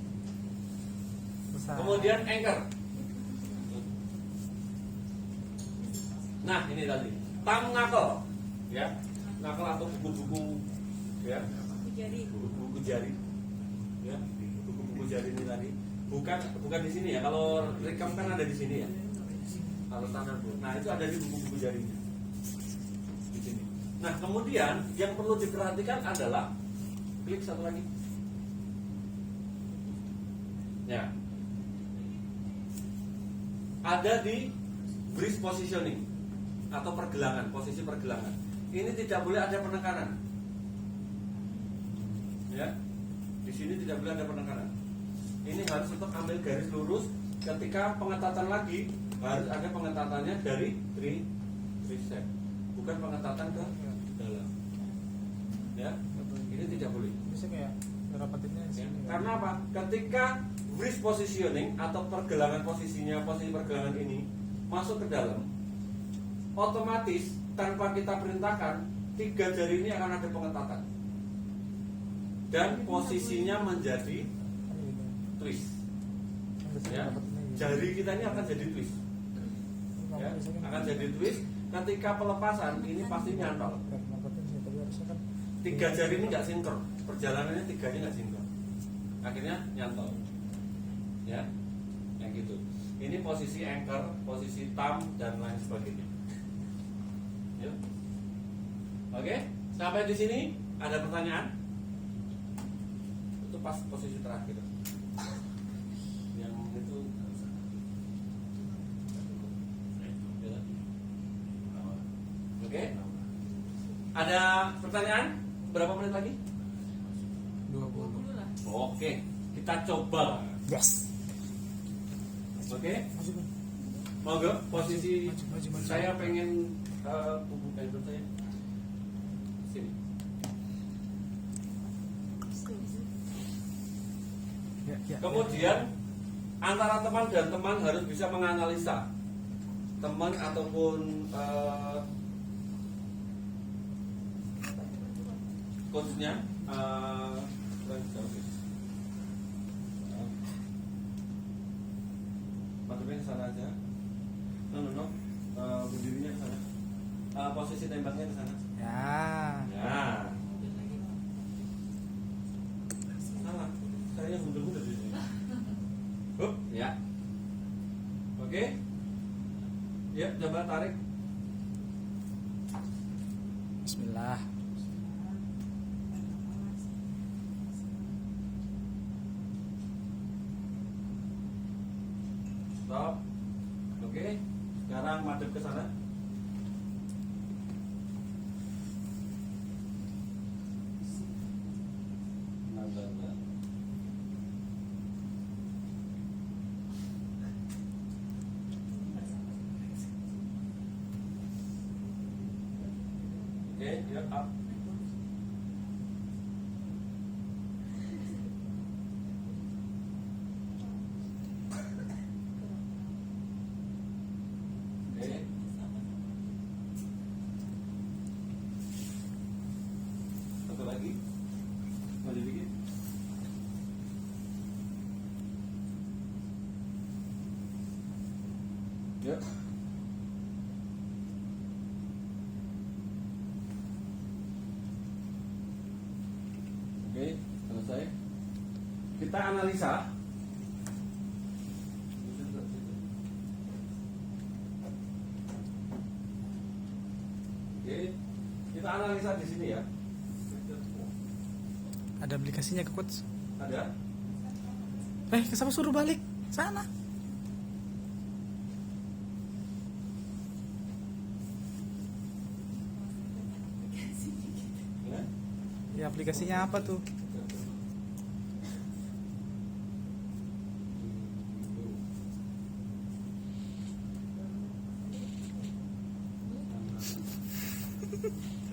Besar. Kemudian anchor. Nah, ini tadi. Tam knuckle, ya. Knuckle atau buku-buku, ya. Buku-buku jari, ya. Buku-buku jari ini tadi. Bukan di sini ya. Kalau rekam kan ada di sini ya. Kalau standar bu. Nah, itu ada di buku-buku jarinya. Di sini. Nah, kemudian yang perlu diperhatikan adalah klik satu lagi. Ya. Ada di wrist positioning atau pergelangan, posisi pergelangan. Ini tidak boleh ada penekanan. Ya. Di sini tidak boleh ada penekanan. Ini harus tetap ambil garis lurus. Ketika pengetatan lagi harus ada pengetatannya dari tricep, bukan pengetatan ke dalam. Ya. Ini tidak boleh. Bisa kayak rapatinnya di Ya. sini. Karena apa? Ketika wrist positioning atau pergelangan posisi pergelangan ini masuk ke dalam, otomatis tanpa kita perintahkan 3 jari ini akan ada pengetatan dan posisinya menjadi twist. Ya. Jari kita ini akan jadi twist. Ya. Akan jadi twist. Ketika pelepasan ini pasti nyantol. 3 jari ini nggak sinkron, perjalanannya 3-nya nggak sinkron, akhirnya nyantol. Ya, yang gitu. Ini posisi anchor, posisi thumb dan lain sebagainya. Ya. Oke, sampai di sini ada pertanyaan? Itu pas posisi terakhir. Yang itu oke. Ada pertanyaan? Berapa menit lagi? 20. Oke, kita coba. Yes. Oke. Mau gak posisi Maju. saya pengen buku itu saya sini. Ya. Kemudian antara teman dan teman harus bisa menganalisa teman ataupun coachnya. Masuknya ke sana aja. No. Berdirinya ke sana. Posisi tembaknya ke sana. Ya. Ya. Salah. Saya mundur di sini. Hup, ya. Oke. Ya, coba tarik. Bismillah. Stop. Oke. Sekarang madep ke sana. Oke, ya up. kita analisa. Oke, kita analisa di sini ya. Ada aplikasinya ke coach. Ada. Kenapa suruh balik sana? Ya. Ya aplikasinya apa tuh?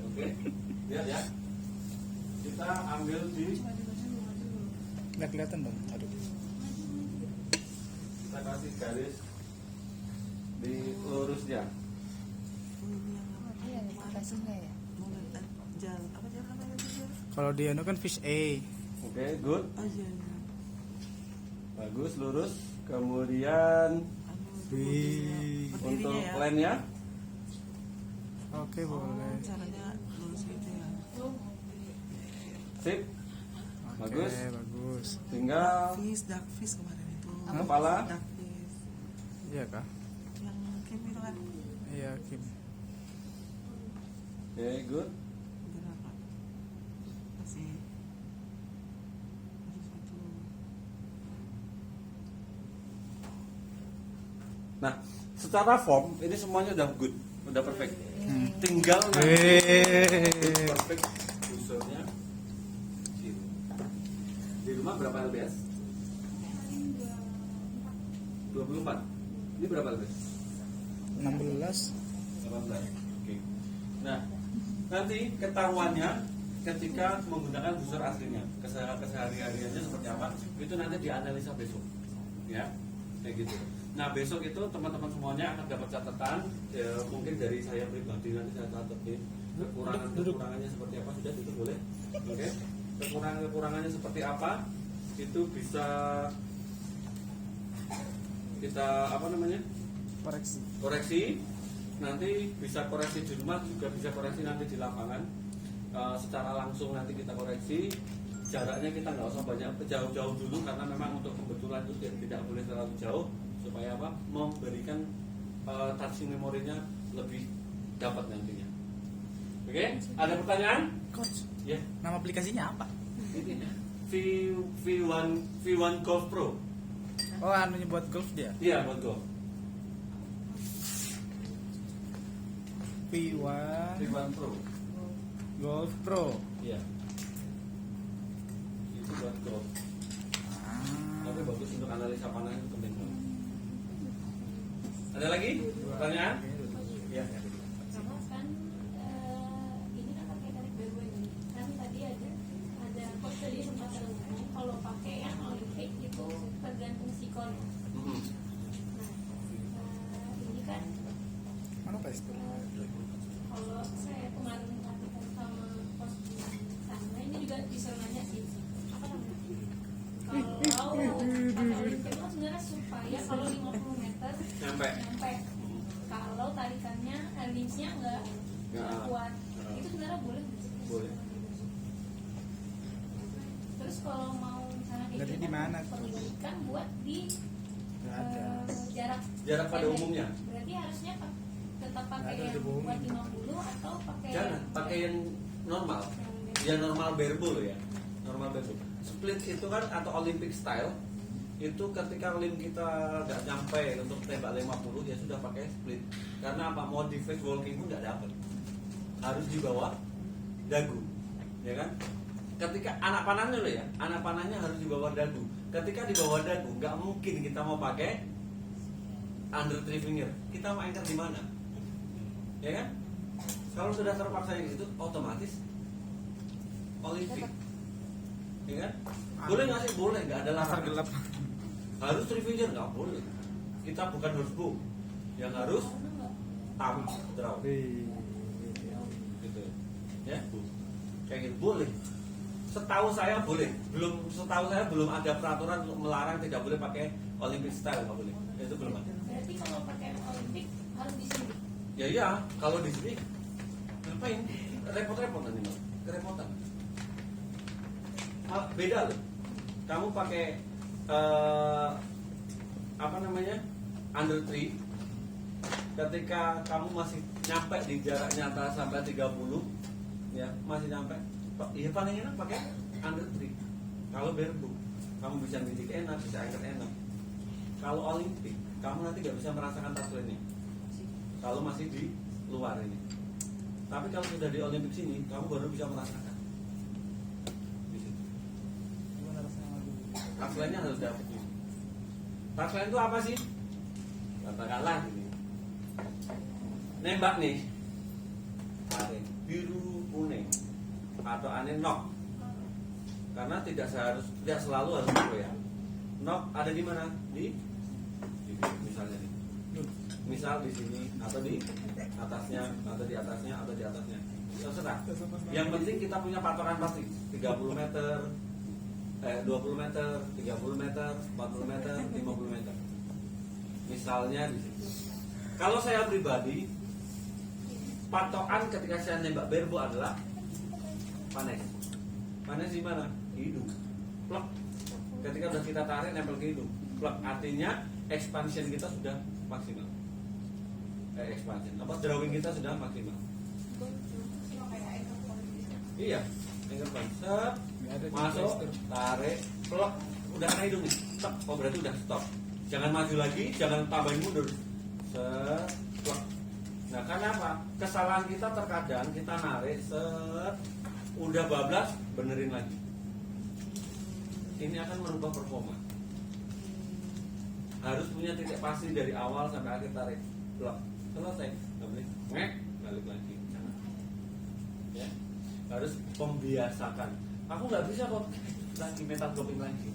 Oke, lihat ya. Kita ambil di, Nggak kelihatan dong. Aduh. kita kasih garis di lurusnya. Iya, aplikasinya ya. Jalan apa jalan apa jalan? Kalau di anu kan fish A. Oke, good. Oh jalan. Bagus, lurus. Kemudian Wih. untuk Berdirinya ya. line-nya, Oke boleh. Caranya lurus gitu ya. sip. Bagus. Oke, bagus. Tinggal Dark fish kemarin itu. kepala. Dark fish. Iya kah? Yang Kim itu kan Iya Kim. Oke, good. berapa? Masih satu. Nah, secara form ini semuanya udah good, udah perfect. Tinggal nanti Wih. perfect usernya. Di rumah berapa LBS? 24. Ini berapa LBS? 16. 18. Oke. Nah, nanti ketahuannya ketika menggunakan booster aslinya, kesehari-hariannya seperti apa, itu nanti dianalisa besok. Ya, kayak gitu. Nah, besok itu teman-teman semuanya akan dapat catatan, ya, mungkin dari saya pribadi nanti saya catetin kekurangannya seperti apa, sudah itu boleh. Oke. Kekurangannya seperti apa, itu bisa kita koreksi. Nanti bisa koreksi di rumah, juga bisa koreksi nanti di lapangan. Secara langsung nanti kita koreksi. Jaraknya kita nggak usah banyak jauh-jauh dulu, karena memang untuk kebetulan itu tidak boleh terlalu jauh, supaya apa, memberikan touching memorinya lebih dapat nantinya. Oke, ada pertanyaan? Coach, Ya, nama aplikasinya apa? ini V1 Golf Pro. Oh, anunya buat golf dia. Iya, buat golf. V1 V1 Pro. Golf Pro. Iya. Itu buat golf. Tapi bagus untuk analisa panah itu penting banget. Ada lagi pertanyaan? Iya. Sama kan ini kan pakai tarik BW ini. Kan tadi ada coach tadi sempat ngomong kalau pakai yang Olympic itu tergantung sikon. Mhm. Nah, ini kan Mana pasti? kalau saya kemarin latihan sama coach di sana, ini juga disuruh nanya sih apa namanya, kalau pakai Olympic itu sebenarnya supaya kalau 50 meter Nyampe. kalau tarikannya linksnya nggak Nggak. kuat, itu sebenarnya boleh nggak sih? Boleh. Terus kalau mau misalnya kayak Dari gitu, di mana? perlu ikan buat di Nggak ada. Jarak pada pendek. umumnya. Berarti harusnya tetap pakai Nggak ada yang di bawah buat ini. 50 atau pakai Jangan pakai yang normal. yang Ya normal barebow ya. Normal barebow. Split itu kan atau Olympic style itu ketika lim kita nggak nyampe untuk tembak 50 ya sudah pakai split. Karena apa, mau di face walking pun nggak dapat, harus di bawah dagu, ya kan? Ketika anak panahnya loh ya, anak panahnya harus di bawah dagu. Ketika di bawah dagu nggak mungkin kita mau pakai under three finger. Kita mau anchor di mana, ya kan? Kalau sudah terpaksa yang itu otomatis Olimpik, ya kan? Boleh nggak sih? Boleh, nggak ada Pasar larangan. gelap. Harus three finger nggak boleh. Kita bukan horsebow, yang harus tam draw, Wih. gitu, ya? Kayak gitu boleh. Setahu saya boleh. Setahu saya belum ada peraturan untuk melarang tidak boleh pakai Olympic style, nggak boleh. Itu belum ada. berarti kalau pakai Olympic harus di sini. Ya iya, kalau di sini ngapain? Repot-repot nanti mas, kerepotan. Beda loh. kamu pakai apa namanya, under tree, ketika kamu masih nyampe di jarak nyata sampai 30, ya masih nyampe, ya paling enak pakai under tree. Kalau barefoot kamu bisa bidik enak, bisa anchor enak. Kalau Olimpik kamu nanti nggak bisa merasakan touchline-nya kalau masih di luar ini. Tapi kalau sudah di Olimpik sini, kamu baru bisa merasakan. Di situ. Touchline-nya harus dapat. Touchline itu apa sih? Katakanlah gini. Nembak nih. Tarik biru kuning atau aneh knock. Karena tidak selalu harus goyang. Knock ada di mana? Di misalnya nih. Misal di sini atau di atasnya atau di atasnya atau di atasnya. Terserah. Yang penting kita punya patokan pasti 30 meter, 20 meter, 30 meter, 40 meter, 50 meter. Misalnya di sini. Kalau saya pribadi, patokan ketika saya nembak barefoot adalah panes. Panes di mana? Di hidung. Plek. Ketika sudah kita tarik nempel ke hidung. Plek. Artinya expansion kita sudah maksimal. Expansion. Apa drawing kita sudah maksimal. Iya. Anchor point. Set. Masuk, tarik, plek. Udah kena hidung nih. Stop. Oh berarti udah stop. Jangan maju lagi, jangan tambahin mundur. Set. Plek. Nah, karena apa? Kesalahan kita terkadang kita narik, set, udah bablas, benerin lagi. Ini akan merubah performa. Harus punya titik pasti dari awal sampai akhir tarik, blok, selesai. Nggak boleh, balik lagi. Ya, harus membiasakan. Aku nggak bisa kok lagi metal dropping lagi.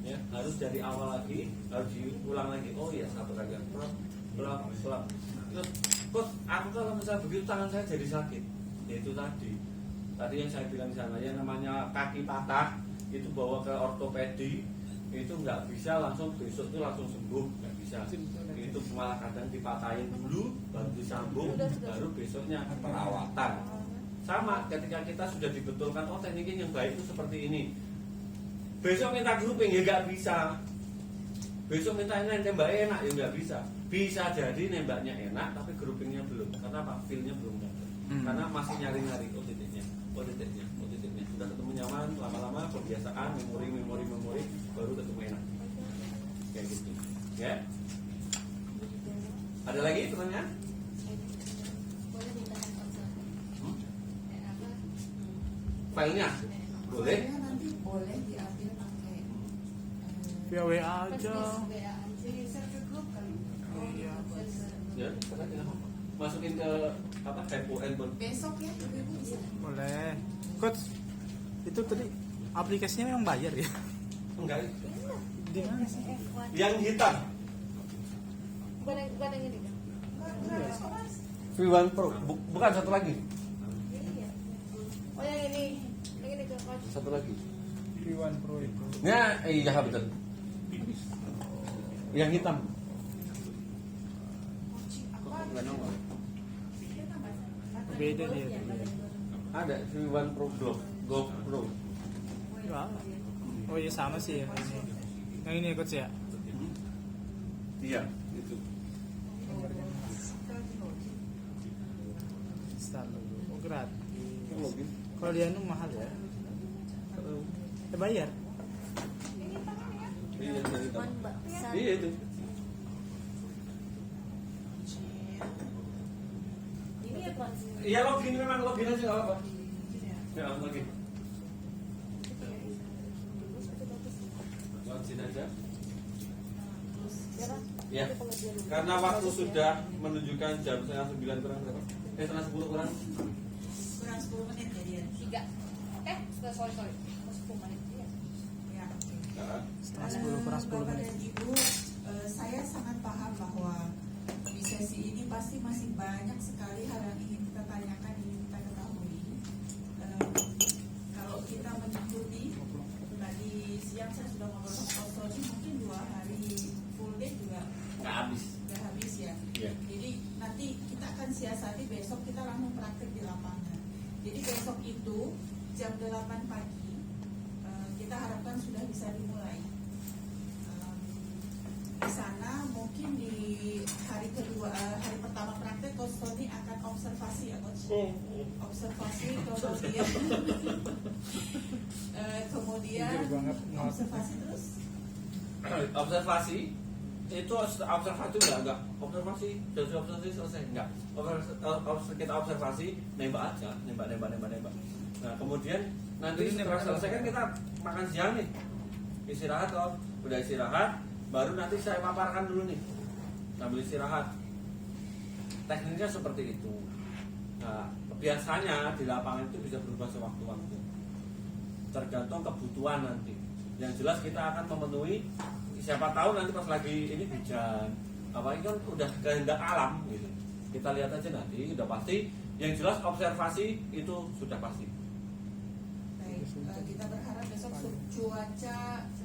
Ya, harus dari awal lagi, harus diulang lagi. Oh iya, satu kali, blok, blok, blok. Terus, Coach, aku kalau misalnya begitu tangan saya jadi sakit. Ya itu tadi yang saya bilang di sana, yang namanya kaki patah itu bawa ke ortopedi, itu nggak bisa langsung besok itu langsung sembuh, nggak bisa. Itu malah kadang dipatahin dulu, baru disambung, baru besoknya perawatan. Sama ketika kita sudah dibetulkan, oh tekniknya yang baik itu seperti ini. Besok minta grouping ya nggak bisa. Besok minta nembak enak ya nggak bisa. Bisa jadi nembaknya enak tapi groupingnya belum. Karena apa? Feel-nya belum dapat. Karena masih nyari-nyari titiknya. Sudah ketemu nyaman, lama-lama kebiasaan, memori, baru ketemu enak. Kayak gitu. Ya. Ada lagi pertanyaan? Boleh ditahan konsol. Filenya? Boleh. Nanti boleh diambil pakai Via WA aja. WA aja, share ke grup kali. Iya. Ya, masukin ke apa? Handphone. Besok ya, ibu bisa. Boleh. Coach, itu tadi aplikasinya memang bayar ya? Enggak. Di mana? Yang hitam. Bukan yang ini kan? Gratis kok mas. V1 Pro. Bukan satu lagi. Oh yang ini ke coach. Satu lagi. V1 Pro itu. Ya, iya betul. Yang hitam. Beda dia. Ada V1 Pro Go Pro. Wah. Oh iya sama sih ya. Yang ini coach ya. Iya, itu. Start dulu. Oh gratis. Kalau dia nu mahal ya. Bayar. Iya, yang hitam. Iya itu. Ini ya Pak. Iya login memang login aja nggak apa-apa. Ya login. Login aja. Ya. Karena waktu sudah menunjukkan jam setengah 9 kurang berapa? Setengah 10 kurang. Kurang 10 menit jadian. 3. Sorry. 10 menit. Iya. Ya. Nah, Setengah 10 kurang 10 Bapak menit. dan Ibu, saya sangat paham bahwa di sesi ini pasti masih banyak sekali hal yang ingin kita tanyakan, ingin kita ketahui. Kalau kita mengikuti tadi siang saya sudah ngobrol sama Pak Sony, mungkin 2 hari full day juga nggak habis. nggak habis ya. Iya. Jadi nanti kita akan siasati besok kita langsung praktek di lapangan. Jadi besok itu jam 8 pagi kita kita harapkan sudah bisa dimulai. Di sana mungkin di hari kedua, hari pertama praktek Coach Tony akan observasi ya Coach. Observasi kemudian kemudian Jujur banget. observasi terus. Observasi itu observasi enggak observasi selesai enggak. Kita observasi nembak aja, nembak. Nah kemudian nanti setelah selesai kan kita makan siang nih, istirahat kalau udah istirahat baru nanti saya paparkan dulu nih sambil istirahat. Tekniknya seperti itu. Nah biasanya di lapangan itu bisa berubah sewaktu-waktu, tergantung kebutuhan nanti. Yang jelas kita akan memenuhi. Siapa tahu nanti pas lagi ini hujan, apa ini kan udah kehendak alam gitu. Kita lihat aja nanti, udah pasti. Yang jelas observasi itu sudah pasti. Baik, kita berharap besok cuaca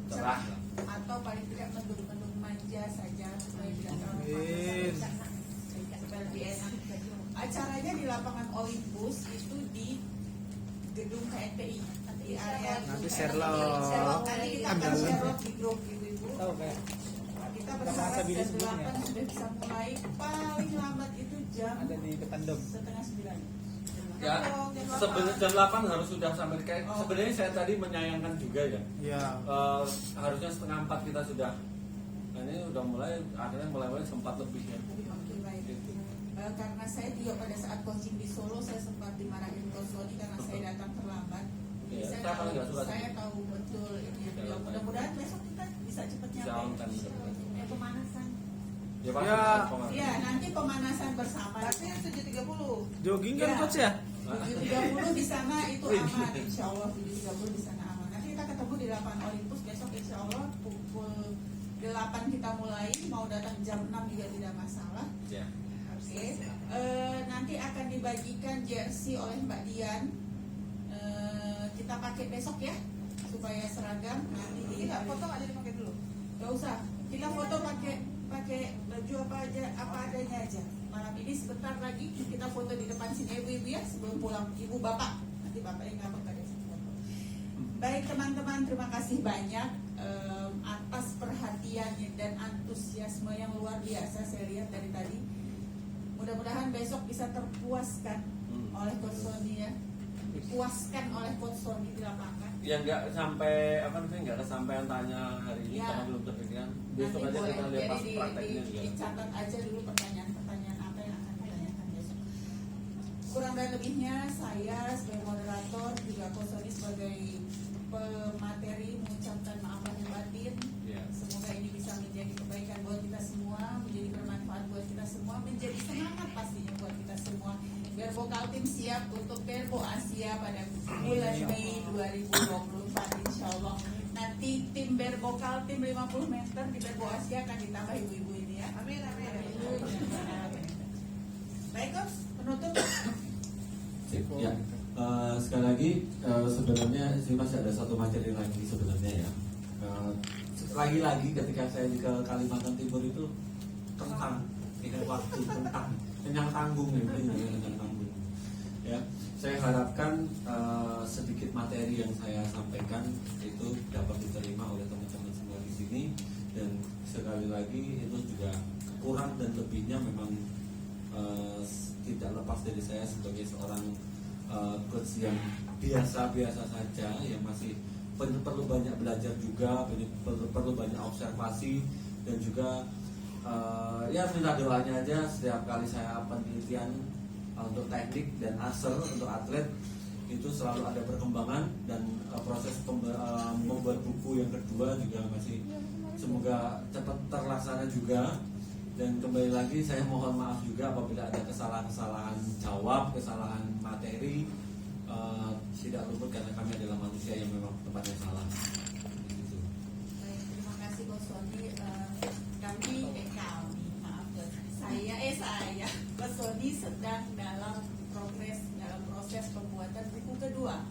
Cerah. atau paling tidak mendung-mendung manja saja supaya tidak terlalu Amin. panas, supaya lebih enak. Acaranya di lapangan Olympus itu di gedung KNPI di area Nanti Sherlock. Sherlock. Nanti kita akan Sherlock di grup ibu-ibu. Tahu kayak Kita Sama berharap Sabili jam sebelumnya. 8 sudah bisa mulai, paling lambat itu jam ada di depan dom. setengah 9. Ya, sebenarnya jam 8 harus sudah sampai kayak sebenarnya saya tadi menyayangkan juga ya. Iya. Harusnya setengah 4 kita sudah. Nah, ini udah mulai akhirnya mulai sempat lebih ya. Oke, baik. Karena saya juga pada saat coaching di Solo saya sempat dimarahin Coach Sony karena saya datang terlambat. Jadi Iya, saya saya paling nggak suka sih. saya tahu betul ini. Ya, mudah-mudahan besok kita bisa cepat Bisa on nyampe. time. Pemanasan. Ya, pasti Ya. pengalaman. Iya, nanti pemanasan bersama. Tapi 7.30. Jogging kan Iya. coach ya? 7.30 di sana itu aman, insya Allah 7.30 di sana aman. Nanti kita ketemu di lapangan Olympus besok insya Allah pukul 8 kita mulai. Mau datang jam 6 juga tidak masalah. Ya. Oke. Nanti akan dibagikan jersey oleh Mbak Dian. Kita pakai besok ya supaya seragam. Nanti Ini nggak foto nggak jadi pakai dulu. Gak usah. Kita foto pakai baju apa adanya aja. Malam ini sebentar lagi kita foto di depan sini ibu-ibu ya sebelum pulang. Ibu bapak nanti bapak yang ngambek pada foto. Baik teman-teman, terima kasih banyak atas perhatian dan antusiasme yang luar biasa saya lihat dari tadi. Mudah-mudahan besok bisa terpuaskan oleh Coach Sony ya. Dipuaskan oleh Coach Sony di lapangan. Yang nggak sampai apa namanya nggak kesampaian tanya hari ini Ya. karena belum terpikirkan. Besok Nanti aja boleh, kita lihat jadi pas prakteknya juga. dicatat aja dulu pertanyaan-pertanyaan apa yang akan ditanyakan besok. Kurang dan lebihnya saya sebagai moderator juga Coach Sony sebagai pemateri mengucapkan maaf lahir batin. Ya. Semoga ini bisa menjadi kebaikan buat kita semua, menjadi bermanfaat buat kita semua, menjadi semangat pastinya buat kita semua. Biar vokal tim siap untuk Perpo Asia pada bulan Mei 2024 insya Allah. Nanti tim Berbokal tim 50 meter di Perpo Asia akan ditambah ibu-ibu ini ya. Amin. Baik Coach, penutup. Sip, ya. Sekali lagi sebenarnya sih masih ada satu materi lagi sebenarnya ya. Lagi-lagi ketika saya di ke Kalimantan Timur itu tentang waktu tentang kenyang tanggung ya, kenyang tanggung. Ya, saya harapkan sedikit materi yang saya sampaikan itu dapat diterima oleh teman-teman semua di sini dan sekali lagi itu juga kurang dan lebihnya memang tidak lepas dari saya sebagai seorang coach yang biasa-biasa saja yang masih perlu banyak belajar juga, perlu banyak observasi dan juga ya minta doanya aja setiap kali saya penelitian untuk teknik dan asal untuk atlet itu selalu ada perkembangan dan proses membuat buku yang kedua juga masih semoga cepat terlaksana juga. Dan kembali lagi saya mohon maaf juga apabila ada kesalahan-kesalahan jawab, kesalahan materi, tidak luput karena kami adalah manusia yang memang tempatnya salah. Gitu. Baik, terima kasih Coach Sony. Kami maaf saya Coach Sony sedang dalam proses pembuatan buku kedua.